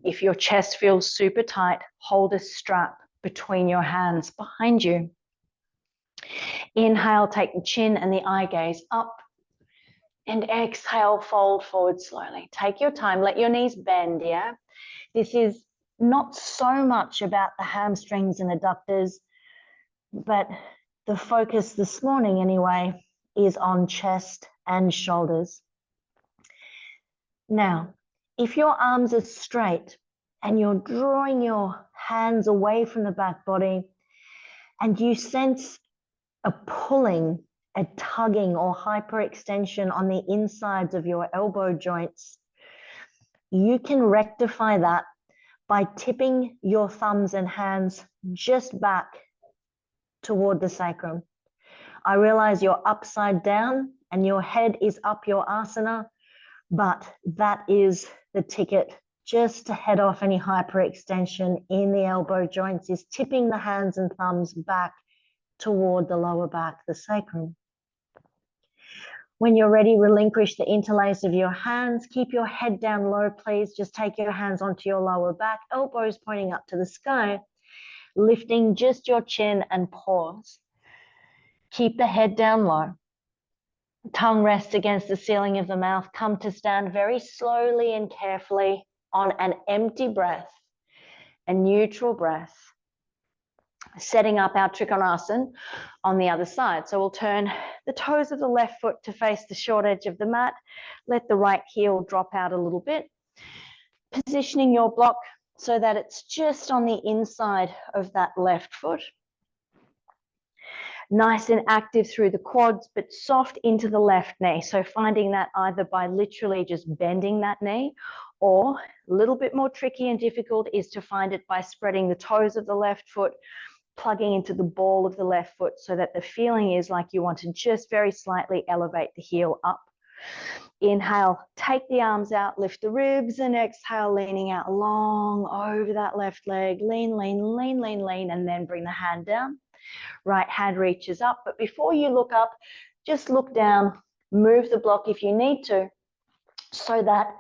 If your chest feels super tight, hold a strap between your hands behind you. Inhale, take the chin and the eye gaze up. And exhale, fold forward slowly. Take your time, let your knees bend, yeah? This is not so much about the hamstrings and adductors, but the focus this morning anyway is on chest and shoulders. Now, if your arms are straight and you're drawing your hands away from the back body and you sense a pulling, a tugging or hyperextension on the insides of your elbow joints, you can rectify that by tipping your thumbs and hands just back toward the sacrum. I realize you're upside down and your head is up your asana, but that is the ticket just to head off any hyperextension in the elbow joints, is tipping the hands and thumbs back toward the lower back, the sacrum. When you're ready, relinquish the interlace of your hands. Keep your head down low, please. Just take your hands onto your lower back, elbows pointing up to the sky, lifting just your chin and pause. Keep the head down low. Tongue rests against the ceiling of the mouth. Come to stand very slowly and carefully on an empty breath, a neutral breath, setting up our Trikonasana on the other side. So we'll turn the toes of the left foot to face the short edge of the mat. Let the right heel drop out a little bit, positioning your block so that it's just on the inside of that left foot. Nice and active through the quads, but soft into the left knee. So finding that either by literally just bending that knee, or a little bit more tricky and difficult is to find it by spreading the toes of the left foot, plugging into the ball of the left foot so that the feeling is like you want to just very slightly elevate the heel up. Inhale, take the arms out, lift the ribs, and exhale, leaning out long over that left leg. Lean, lean, lean, lean, lean, and then bring the hand down. Right hand reaches up, but before you look up, just look down, move the block if you need to, so that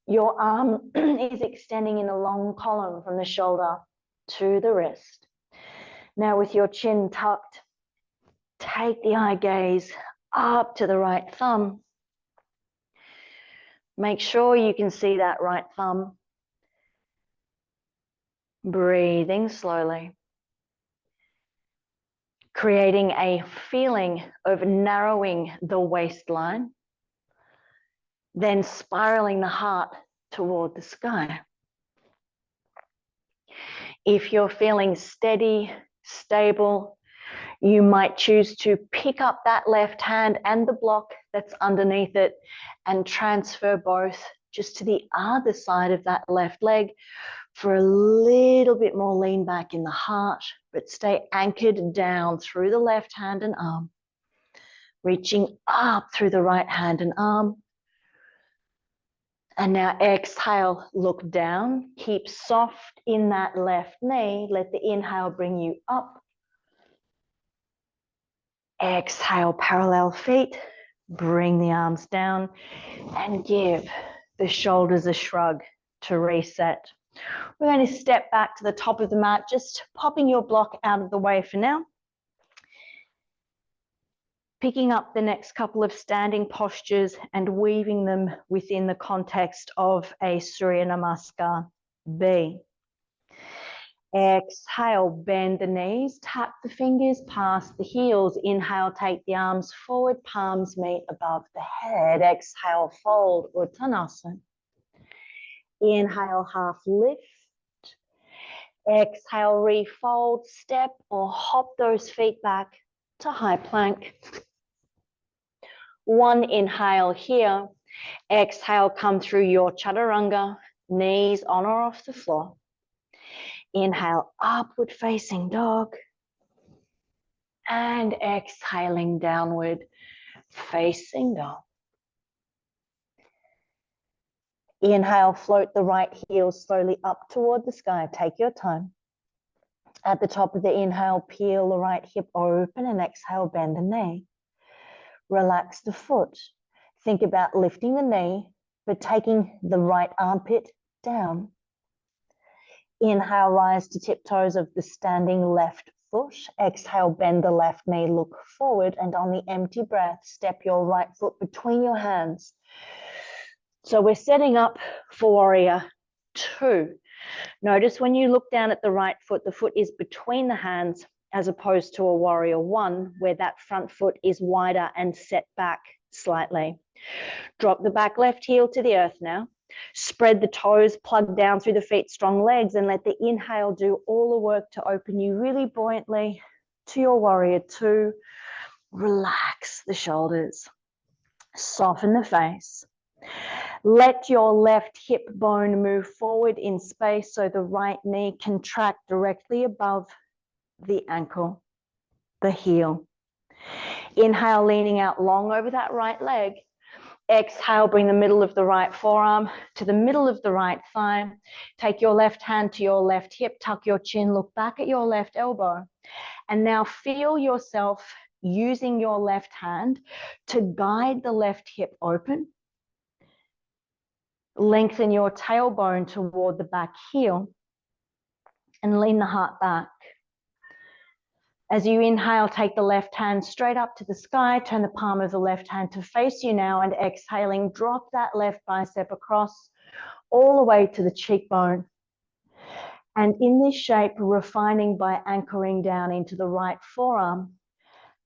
your arm is extending in a long column from the shoulder to the wrist. Now with your chin tucked, take the eye gaze up to the right thumb. Make sure you can see that right thumb. Breathing slowly. Creating a feeling of narrowing the waistline, then spiraling the heart toward the sky. If you're feeling steady, stable, you might choose to pick up that left hand and the block that's underneath it and transfer both just to the other side of that left leg for a little bit more lean back in the heart, but stay anchored down through the left hand and arm, reaching up through the right hand and arm. And now exhale, look down, keep soft in that left knee. Let the inhale bring you up. Exhale, parallel feet, bring the arms down and give the shoulders a shrug to reset. We're going to step back to the top of the mat, just popping your block out of the way for now. Picking up the next couple of standing postures and weaving them within the context of a Surya Namaskar B. Exhale, bend the knees, tap the fingers past the heels. Inhale, take the arms forward, palms meet above the head. Exhale, fold, Uttanasana. Inhale, half lift. Exhale, refold, step or hop those feet back to high plank. One inhale here. Exhale, come through your chaturanga, knees on or off the floor. Inhale, upward facing dog. And exhaling, downward facing dog. Inhale, float the right heel slowly up toward the sky. Take your time. At the top of the inhale, peel the right hip open and exhale, bend the knee. Relax the foot. Think about lifting the knee, but taking the right armpit down. Inhale, rise to tiptoes of the standing left foot. Exhale, bend the left knee, look forward, and on the empty breath, step your right foot between your hands. So we're setting up for warrior two. Notice when you look down at the right foot, the foot is between the hands as opposed to a warrior one, where that front foot is wider and set back slightly. Drop the back left heel to the earth now. Spread the toes, plug down through the feet, strong legs, and let the inhale do all the work to open you really buoyantly to your warrior two. Relax the shoulders. Soften the face. Let your left hip bone move forward in space so the right knee can track directly above the ankle, the heel. Inhale, leaning out long over that right leg. Exhale, bring the middle of the right forearm to the middle of the right thigh. Take your left hand to your left hip, tuck your chin, look back at your left elbow. And now feel yourself using your left hand to guide the left hip open. Lengthen your tailbone toward the back heel and lean the heart back. As you inhale, take the left hand straight up to the sky, turn the palm of the left hand to face you now, and exhaling, drop that left bicep across all the way to the cheekbone. And in this shape, refining by anchoring down into the right forearm,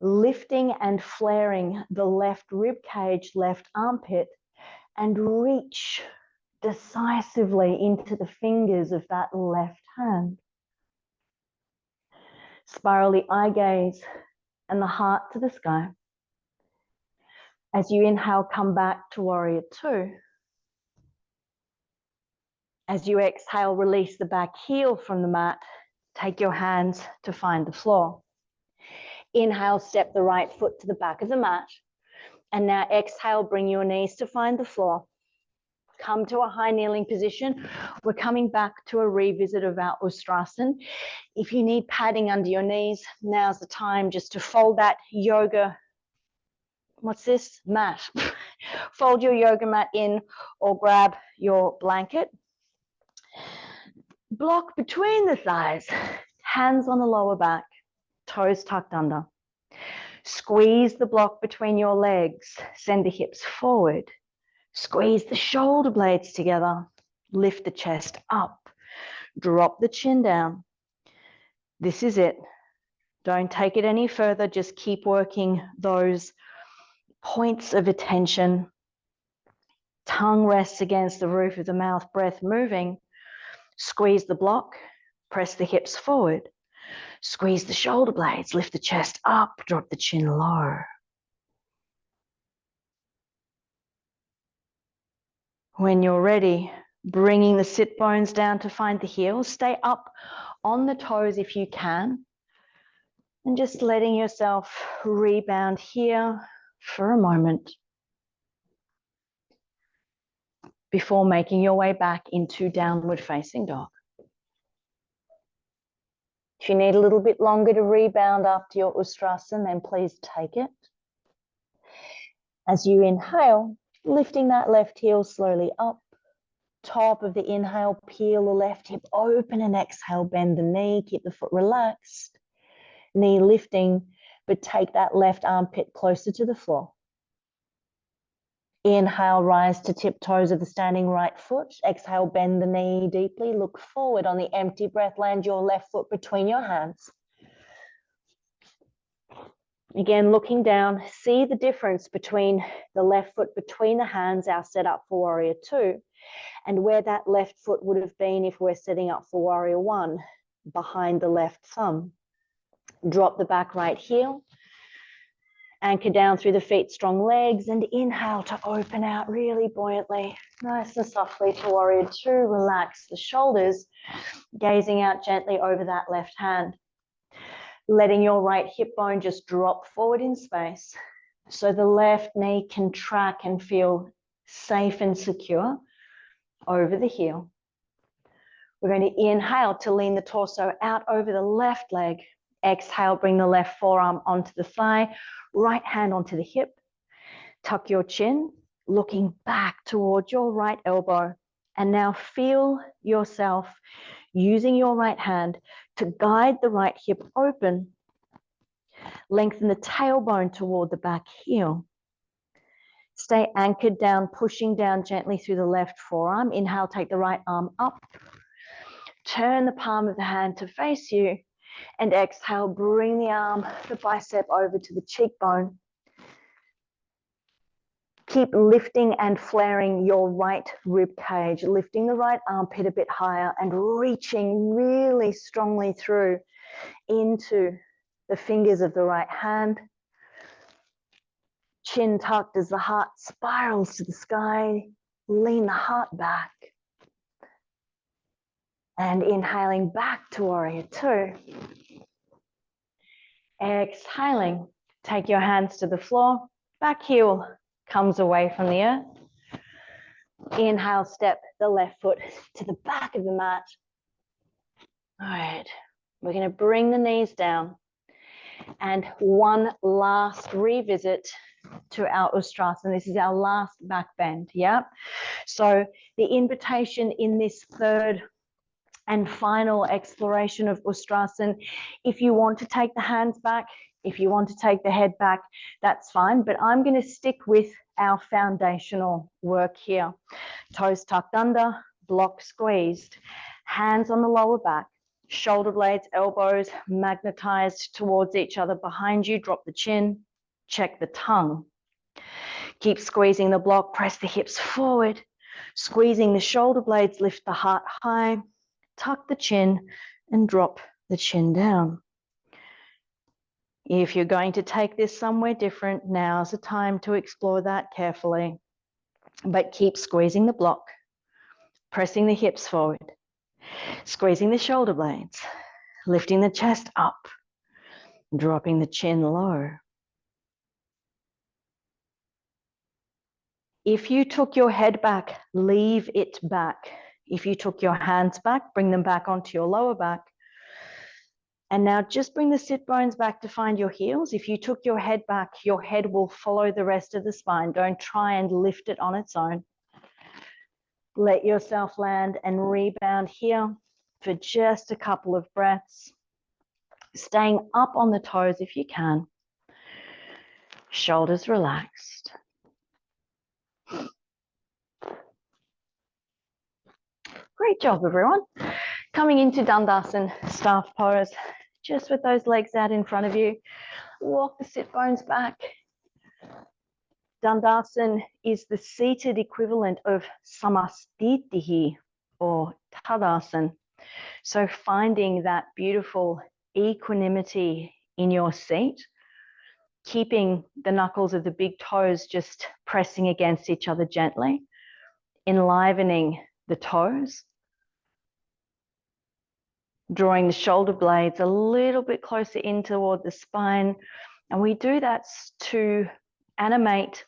lifting and flaring the left rib cage, left armpit, and reach decisively into the fingers of that left hand. Spiral the eye gaze and the heart to the sky. As you inhale, come back to warrior two. As you exhale, release the back heel from the mat. Take your hands to find the floor. Inhale, step the right foot to the back of the mat. And now exhale, bring your knees to find the floor. Come to a high kneeling position. We're coming back to a revisit of our Ustrasana. If you need padding under your knees, now's the time just to fold that yoga, what's this? Mat. Fold your yoga mat in or grab your blanket. Block between the thighs, hands on the lower back, toes tucked under. Squeeze the block between your legs, send the hips forward. Squeeze the shoulder blades together, lift the chest up, drop the chin down. This is it. Don't take it any further, just keep working those points of attention. Tongue rests against the roof of the mouth, breath moving. Squeeze the block, press the hips forward. Squeeze the shoulder blades, lift the chest up, drop the chin low. When you're ready, bringing the sit bones down to find the heels. Stay up on the toes if you can. And just letting yourself rebound here for a moment before making your way back into downward facing dog. If you need a little bit longer to rebound after your Ustrasana, then please take it. As you inhale, lifting that left heel slowly up. Top of the inhale, peel the left hip open, and exhale, bend the knee, keep the foot relaxed. Knee lifting, but take that left armpit closer to the floor. Inhale, rise to tiptoes of the standing right foot. Exhale, bend the knee deeply. Look forward on the empty breath. Land your left foot between your hands. Again, looking down, see the difference between the left foot between the hands, our setup for warrior two, and where that left foot would have been if we're setting up for warrior one, behind the left thumb. Drop the back right heel. Anchor down through the feet, strong legs, and inhale to open out really buoyantly, nice and softly to warrior two. Relax the shoulders, gazing out gently over that left hand. Letting your right hip bone just drop forward in space so the left knee can track and feel safe and secure over the heel. We're going to inhale to lean the torso out over the left leg. Exhale, bring the left forearm onto the thigh, right hand onto the hip. Tuck your chin, looking back towards your right elbow. And now feel yourself using your right hand to guide the right hip open. Lengthen the tailbone toward the back heel. Stay anchored down, pushing down gently through the left forearm. Inhale, take the right arm up. Turn the palm of the hand to face you. And exhale, bring the arm, the bicep over to the cheekbone. Keep lifting and flaring your right rib cage, lifting the right armpit a bit higher and reaching really strongly through into the fingers of the right hand. Chin tucked as the heart spirals to the sky. Lean the heart back. And inhaling back to warrior two. Exhaling, take your hands to the floor. Back heel comes away from the earth. Inhale, step the left foot to the back of the mat. All right, we're going to bring the knees down. And one last revisit to our Ustrasana. This is our last back bend, yeah? So the invitation in this third and final exploration of Ustrasana. If you want to take the hands back, if you want to take the head back, that's fine. But I'm going to stick with our foundational work here. Toes tucked under, block squeezed, hands on the lower back, shoulder blades, elbows magnetized towards each other behind you. Drop the chin, check the tongue. Keep squeezing the block, press the hips forward, squeezing the shoulder blades, lift the heart high, tuck the chin and drop the chin down. If you're going to take this somewhere different, now's the time to explore that carefully. But keep squeezing the block, pressing the hips forward, squeezing the shoulder blades, lifting the chest up, dropping the chin low. If you took your head back, leave it back. If you took your hands back, bring them back onto your lower back. And now just bring the sit bones back to find your heels. If you took your head back, your head will follow the rest of the spine. Don't try and lift it on its own. Let yourself land and rebound here for just a couple of breaths. Staying up on the toes if you can. Shoulders relaxed. Great job, everyone. Coming into Dandasana, staff pose, just with those legs out in front of you. Walk the sit bones back. Dandasana is the seated equivalent of samastitihi or tadasana. So finding that beautiful equanimity in your seat, keeping the knuckles of the big toes just pressing against each other gently, enlivening the toes, drawing the shoulder blades a little bit closer in toward the spine. And we do that to animate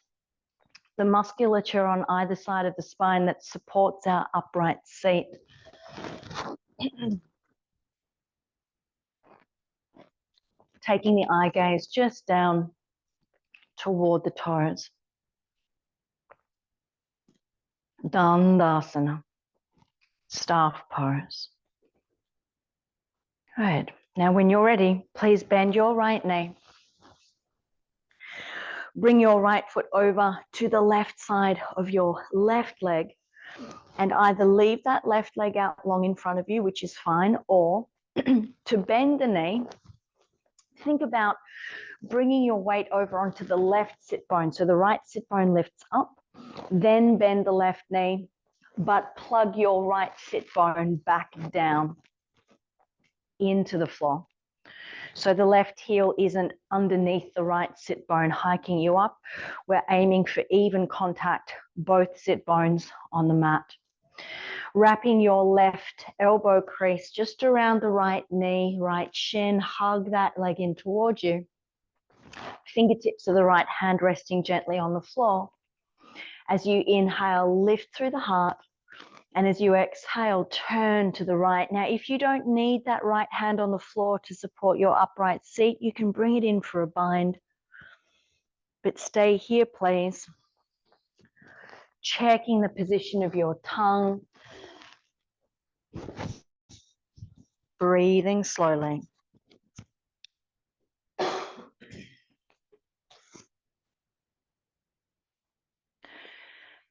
the musculature on either side of the spine that supports our upright seat. Taking the eye gaze just down toward the toes. Dandasana, staff pose. Good. Now when you're ready, please bend your right knee. Bring your right foot over to the left side of your left leg and either leave that left leg out long in front of you, which is fine, or to bend the knee, think about bringing your weight over onto the left sit bone. So the right sit bone lifts up, then bend the left knee, but plug your right sit bone back down into the floor. So the left heel isn't underneath the right sit bone hiking you up. We're aiming for even contact, both sit bones on the mat. Wrapping your left elbow crease just around the right knee, right shin, hug that leg in towards you. Fingertips of the right hand resting gently on the floor. As you inhale, lift through the heart. And as you exhale, turn to the right. Now, if you don't need that right hand on the floor to support your upright seat, you can bring it in for a bind. But stay here, please. Checking the position of your tongue. Breathing slowly.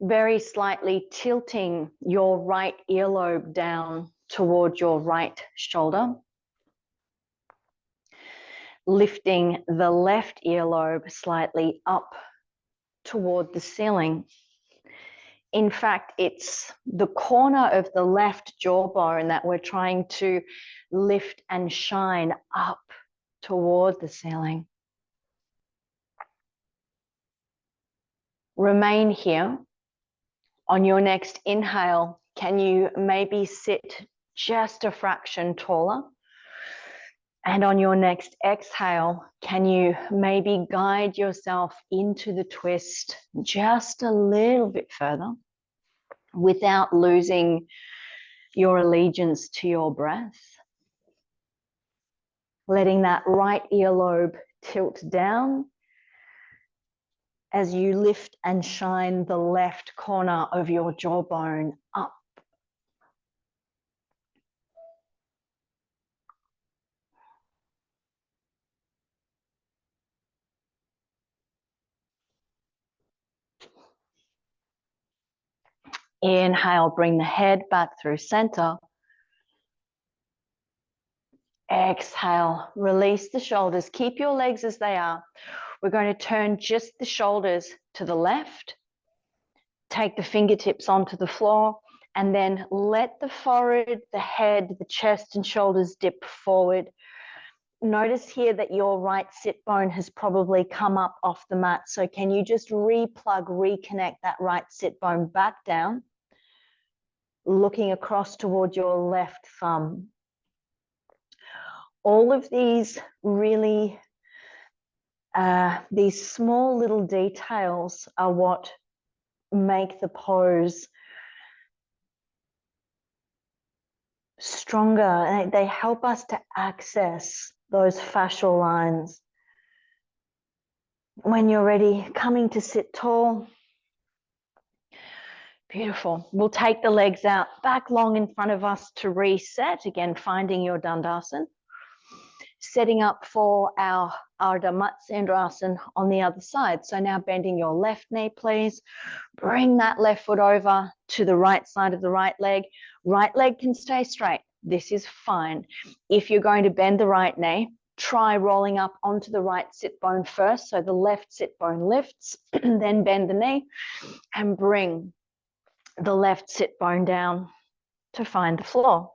Very slightly tilting your right earlobe down toward your right shoulder. Lifting the left earlobe slightly up toward the ceiling. In fact, it's the corner of the left jawbone that we're trying to lift and shine up toward the ceiling. Remain here. On your next inhale, can you maybe sit just a fraction taller? And on your next exhale, can you maybe guide yourself into the twist just a little bit further without losing your allegiance to your breath? Letting that right earlobe tilt down as you lift and shine the left corner of your jawbone up. Inhale, bring the head back through center. Exhale, release the shoulders. Keep your legs as they are. We're going to turn just the shoulders to the left. Take the fingertips onto the floor and then let the forehead, the head, the chest and shoulders dip forward. Notice here that your right sit bone has probably come up off the mat. So can you just replug, reconnect that right sit bone back down, looking across towards your left thumb. All of these really, these small little details are what make the pose stronger. They help us to access those fascial lines. When you're ready, coming to sit tall. Beautiful. We'll take the legs out back long in front of us to reset. Again, finding your Dandasana. Setting up for our Ardha Matsyendrasana on the other side. So now bending your left knee, please. Bring that left foot over to the right side of the right leg. Right leg can stay straight. This is fine. If you're going to bend the right knee, try rolling up onto the right sit bone first. So the left sit bone lifts, then bend the knee and bring the left sit bone down to find the floor.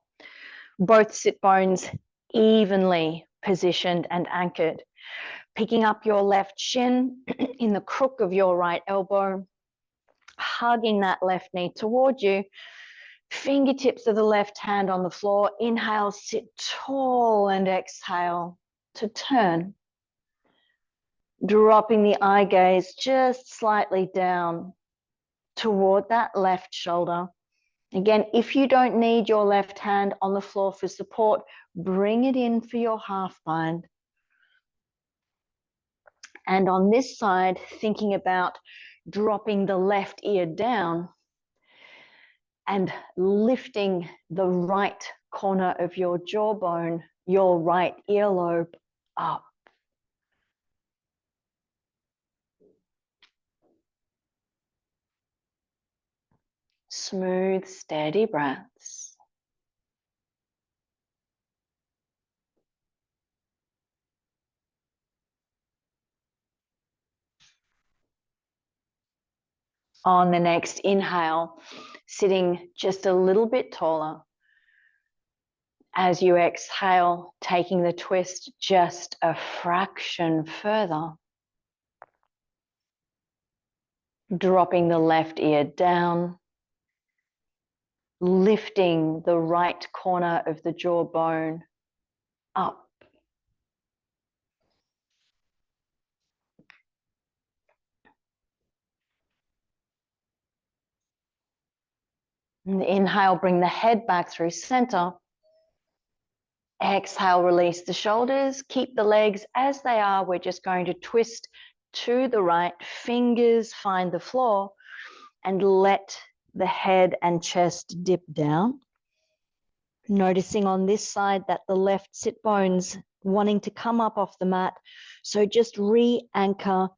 Both sit bones evenly positioned and anchored. Picking up your left shin in the crook of your right elbow, hugging that left knee toward you. Fingertips of the left hand on the floor. Inhale, sit tall, and exhale to turn. Dropping the eye gaze just slightly down toward that left shoulder. Again, if you don't need your left hand on the floor for support, bring it in for your half bind. And on this side, thinking about dropping the left ear down and lifting the right corner of your jawbone, your right earlobe up. Smooth, steady breaths. On the next inhale, sitting just a little bit taller. As you exhale, taking the twist just a fraction further. Dropping the left ear down. Lifting the right corner of the jawbone up. And inhale, bring the head back through center. Exhale, release the shoulders. Keep the legs as they are. We're just going to twist to the right. Fingers find the floor and let the head and chest dip down. Noticing on this side that the left sit bone's wanting to come up off the mat. So just re-anchor,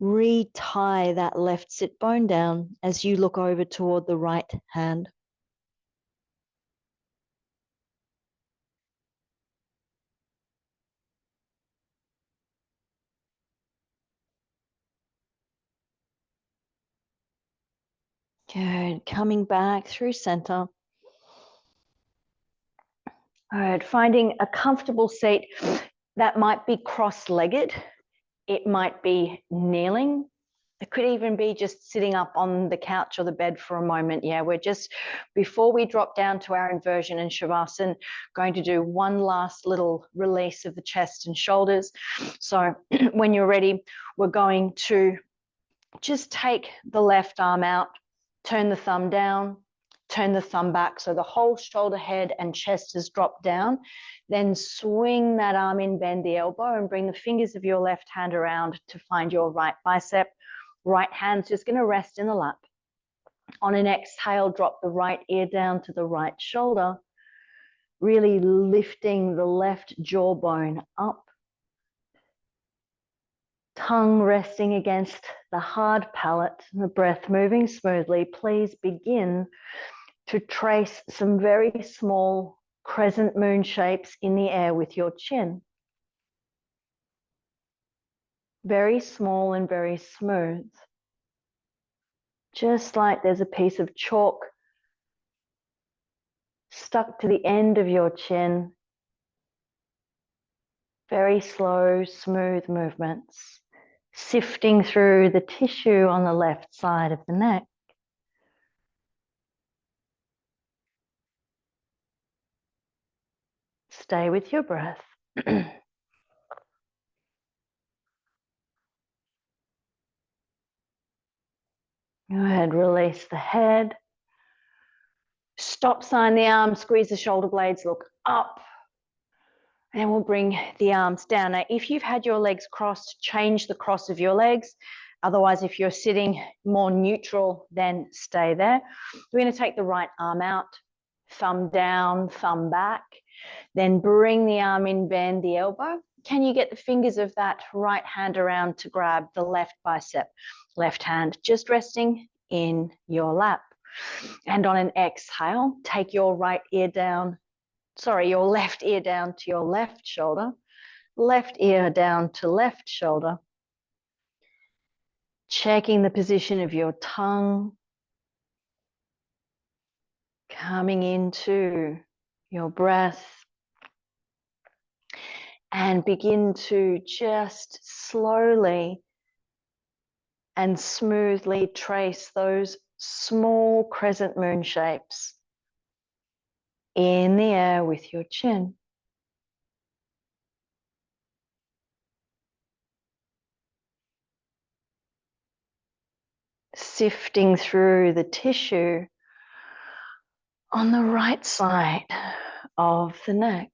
re-tie that left sit bone down as you look over toward the right hand. Good. Coming back through center. All right, finding a comfortable seat that might be cross-legged. It might be kneeling. It could even be just sitting up on the couch or the bed for a moment. Yeah, we're just, before we drop down to our inversion and Shavasana, going to do one last little release of the chest and shoulders. So when you're ready, we're going to just take the left arm out, turn the thumb down, turn the thumb back so the whole shoulder, head and chest has dropped down. Then swing that arm in, bend the elbow and bring the fingers of your left hand around to find your right bicep. Right hand's just going to rest in the lap. On an exhale, drop the right ear down to the right shoulder, really lifting the left jawbone up. tongue resting against the hard palate, the breath moving smoothly, please begin to trace some very small crescent moon shapes in the air with your chin. Very small and very smooth. Just like there's a piece of chalk stuck to the end of your chin. Very slow, smooth movements, sifting through the tissue on the left side of the neck. Stay with your breath. Go ahead, release the head. Stop sign the arms, squeeze the shoulder blades, look up. And we'll bring the arms down. Now, if you've had your legs crossed, change the cross of your legs. Otherwise, if you're sitting more neutral, then stay there. We're going to take the right arm out, thumb down, thumb back. Then bring the arm in, bend the elbow. Can you get the fingers of that right hand around to grab the left bicep? Left hand just resting in your lap. And on an exhale, take your right ear down. Sorry, your left ear down to your left shoulder. Left ear down to left shoulder. Checking the position of your tongue. Coming into your breath. And begin to just slowly and smoothly trace those small crescent moon shapes in the air with your chin. Sifting through the tissue on the right side of the neck.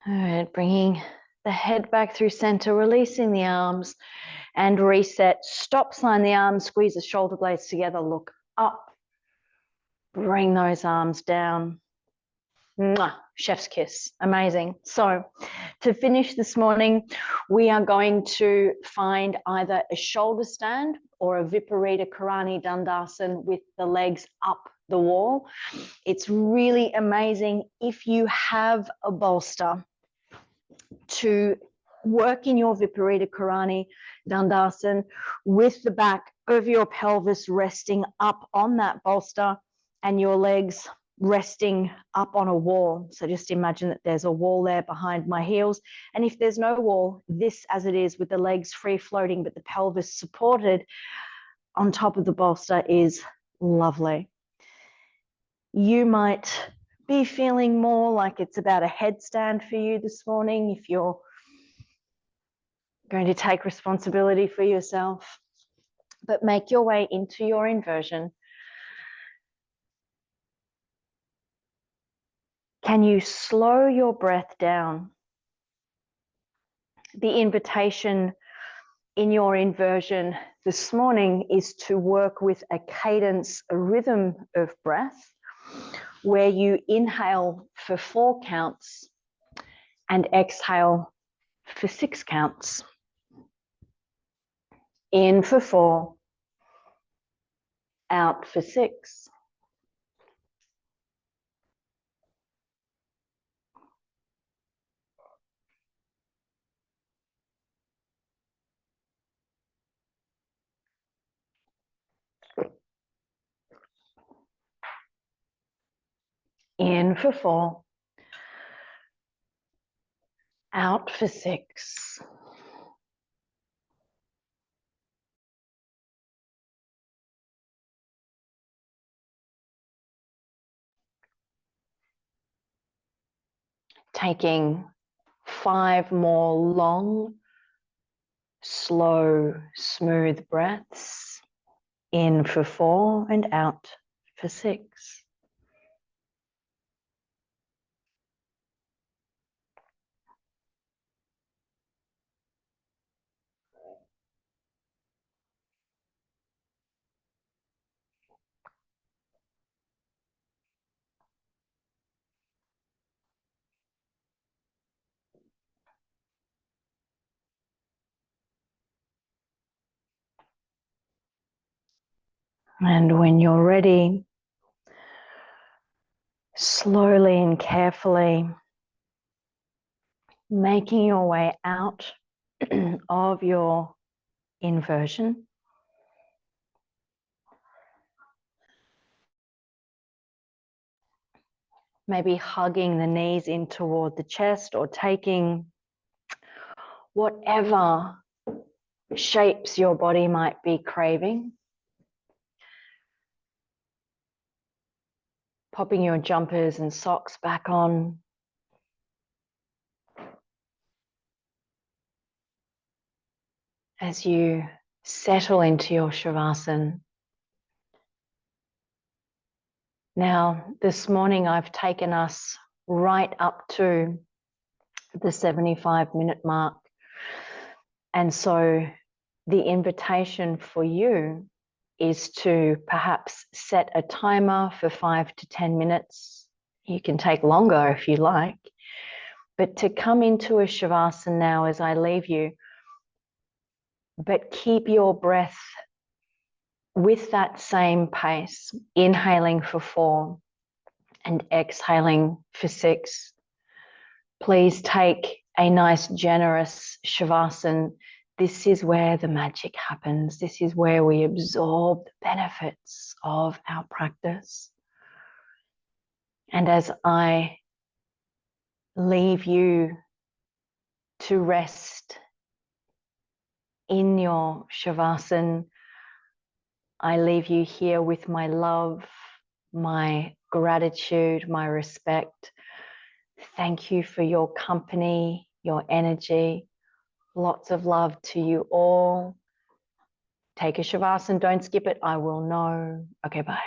All right, bringing the head back through center, releasing the arms and reset. Stop sign the arms, squeeze the shoulder blades together, look up. Bring those arms down. Mwah, chef's kiss. Amazing. So to finish this morning, we are going to find either a shoulder stand or a Viparita Karani Dandasana with the legs up the wall. It's really amazing if you have a bolster to work in your Viparita Karani Dandasana with the back of your pelvis resting up on that bolster and your legs resting up on a wall. So just imagine that there's a wall there behind my heels. And if there's no wall, this as it is with the legs free floating, but the pelvis supported on top of the bolster is lovely. You might be feeling more like it's about a headstand for you this morning if you're going to take responsibility for yourself. But make your way into your inversion. Can you slow your breath down? The invitation in your inversion this morning is to work with a cadence, a rhythm of breath, where you inhale for 4 counts and exhale for 6 counts. In for 4, out for 6. In for 4, out for 6. Taking 5 more long, slow, smooth breaths. In for 4 and out for 6. And when you're ready, slowly and carefully making your way out of your inversion. Maybe hugging the knees in toward the chest or taking whatever shapes your body might be craving. Popping your jumpers and socks back on. As you settle into your Shavasana. Now, this morning I've taken us right up to the 75-minute mark. And so the invitation for you is to perhaps set a timer for 5 to 10 minutes. You can take longer if you like, but to come into a Shavasana now as I leave you, but keep your breath with that same pace, inhaling for 4 and exhaling for 6. Please take a nice generous Shavasana. This is where the magic happens. This is where we absorb the benefits of our practice. And as I leave you to rest in your Shavasana, I leave you here with my love, my gratitude, my respect. Thank you for your company, your energy. Lots of love to you all. Take a Shavasana, don't skip it. I will know. Okay, bye.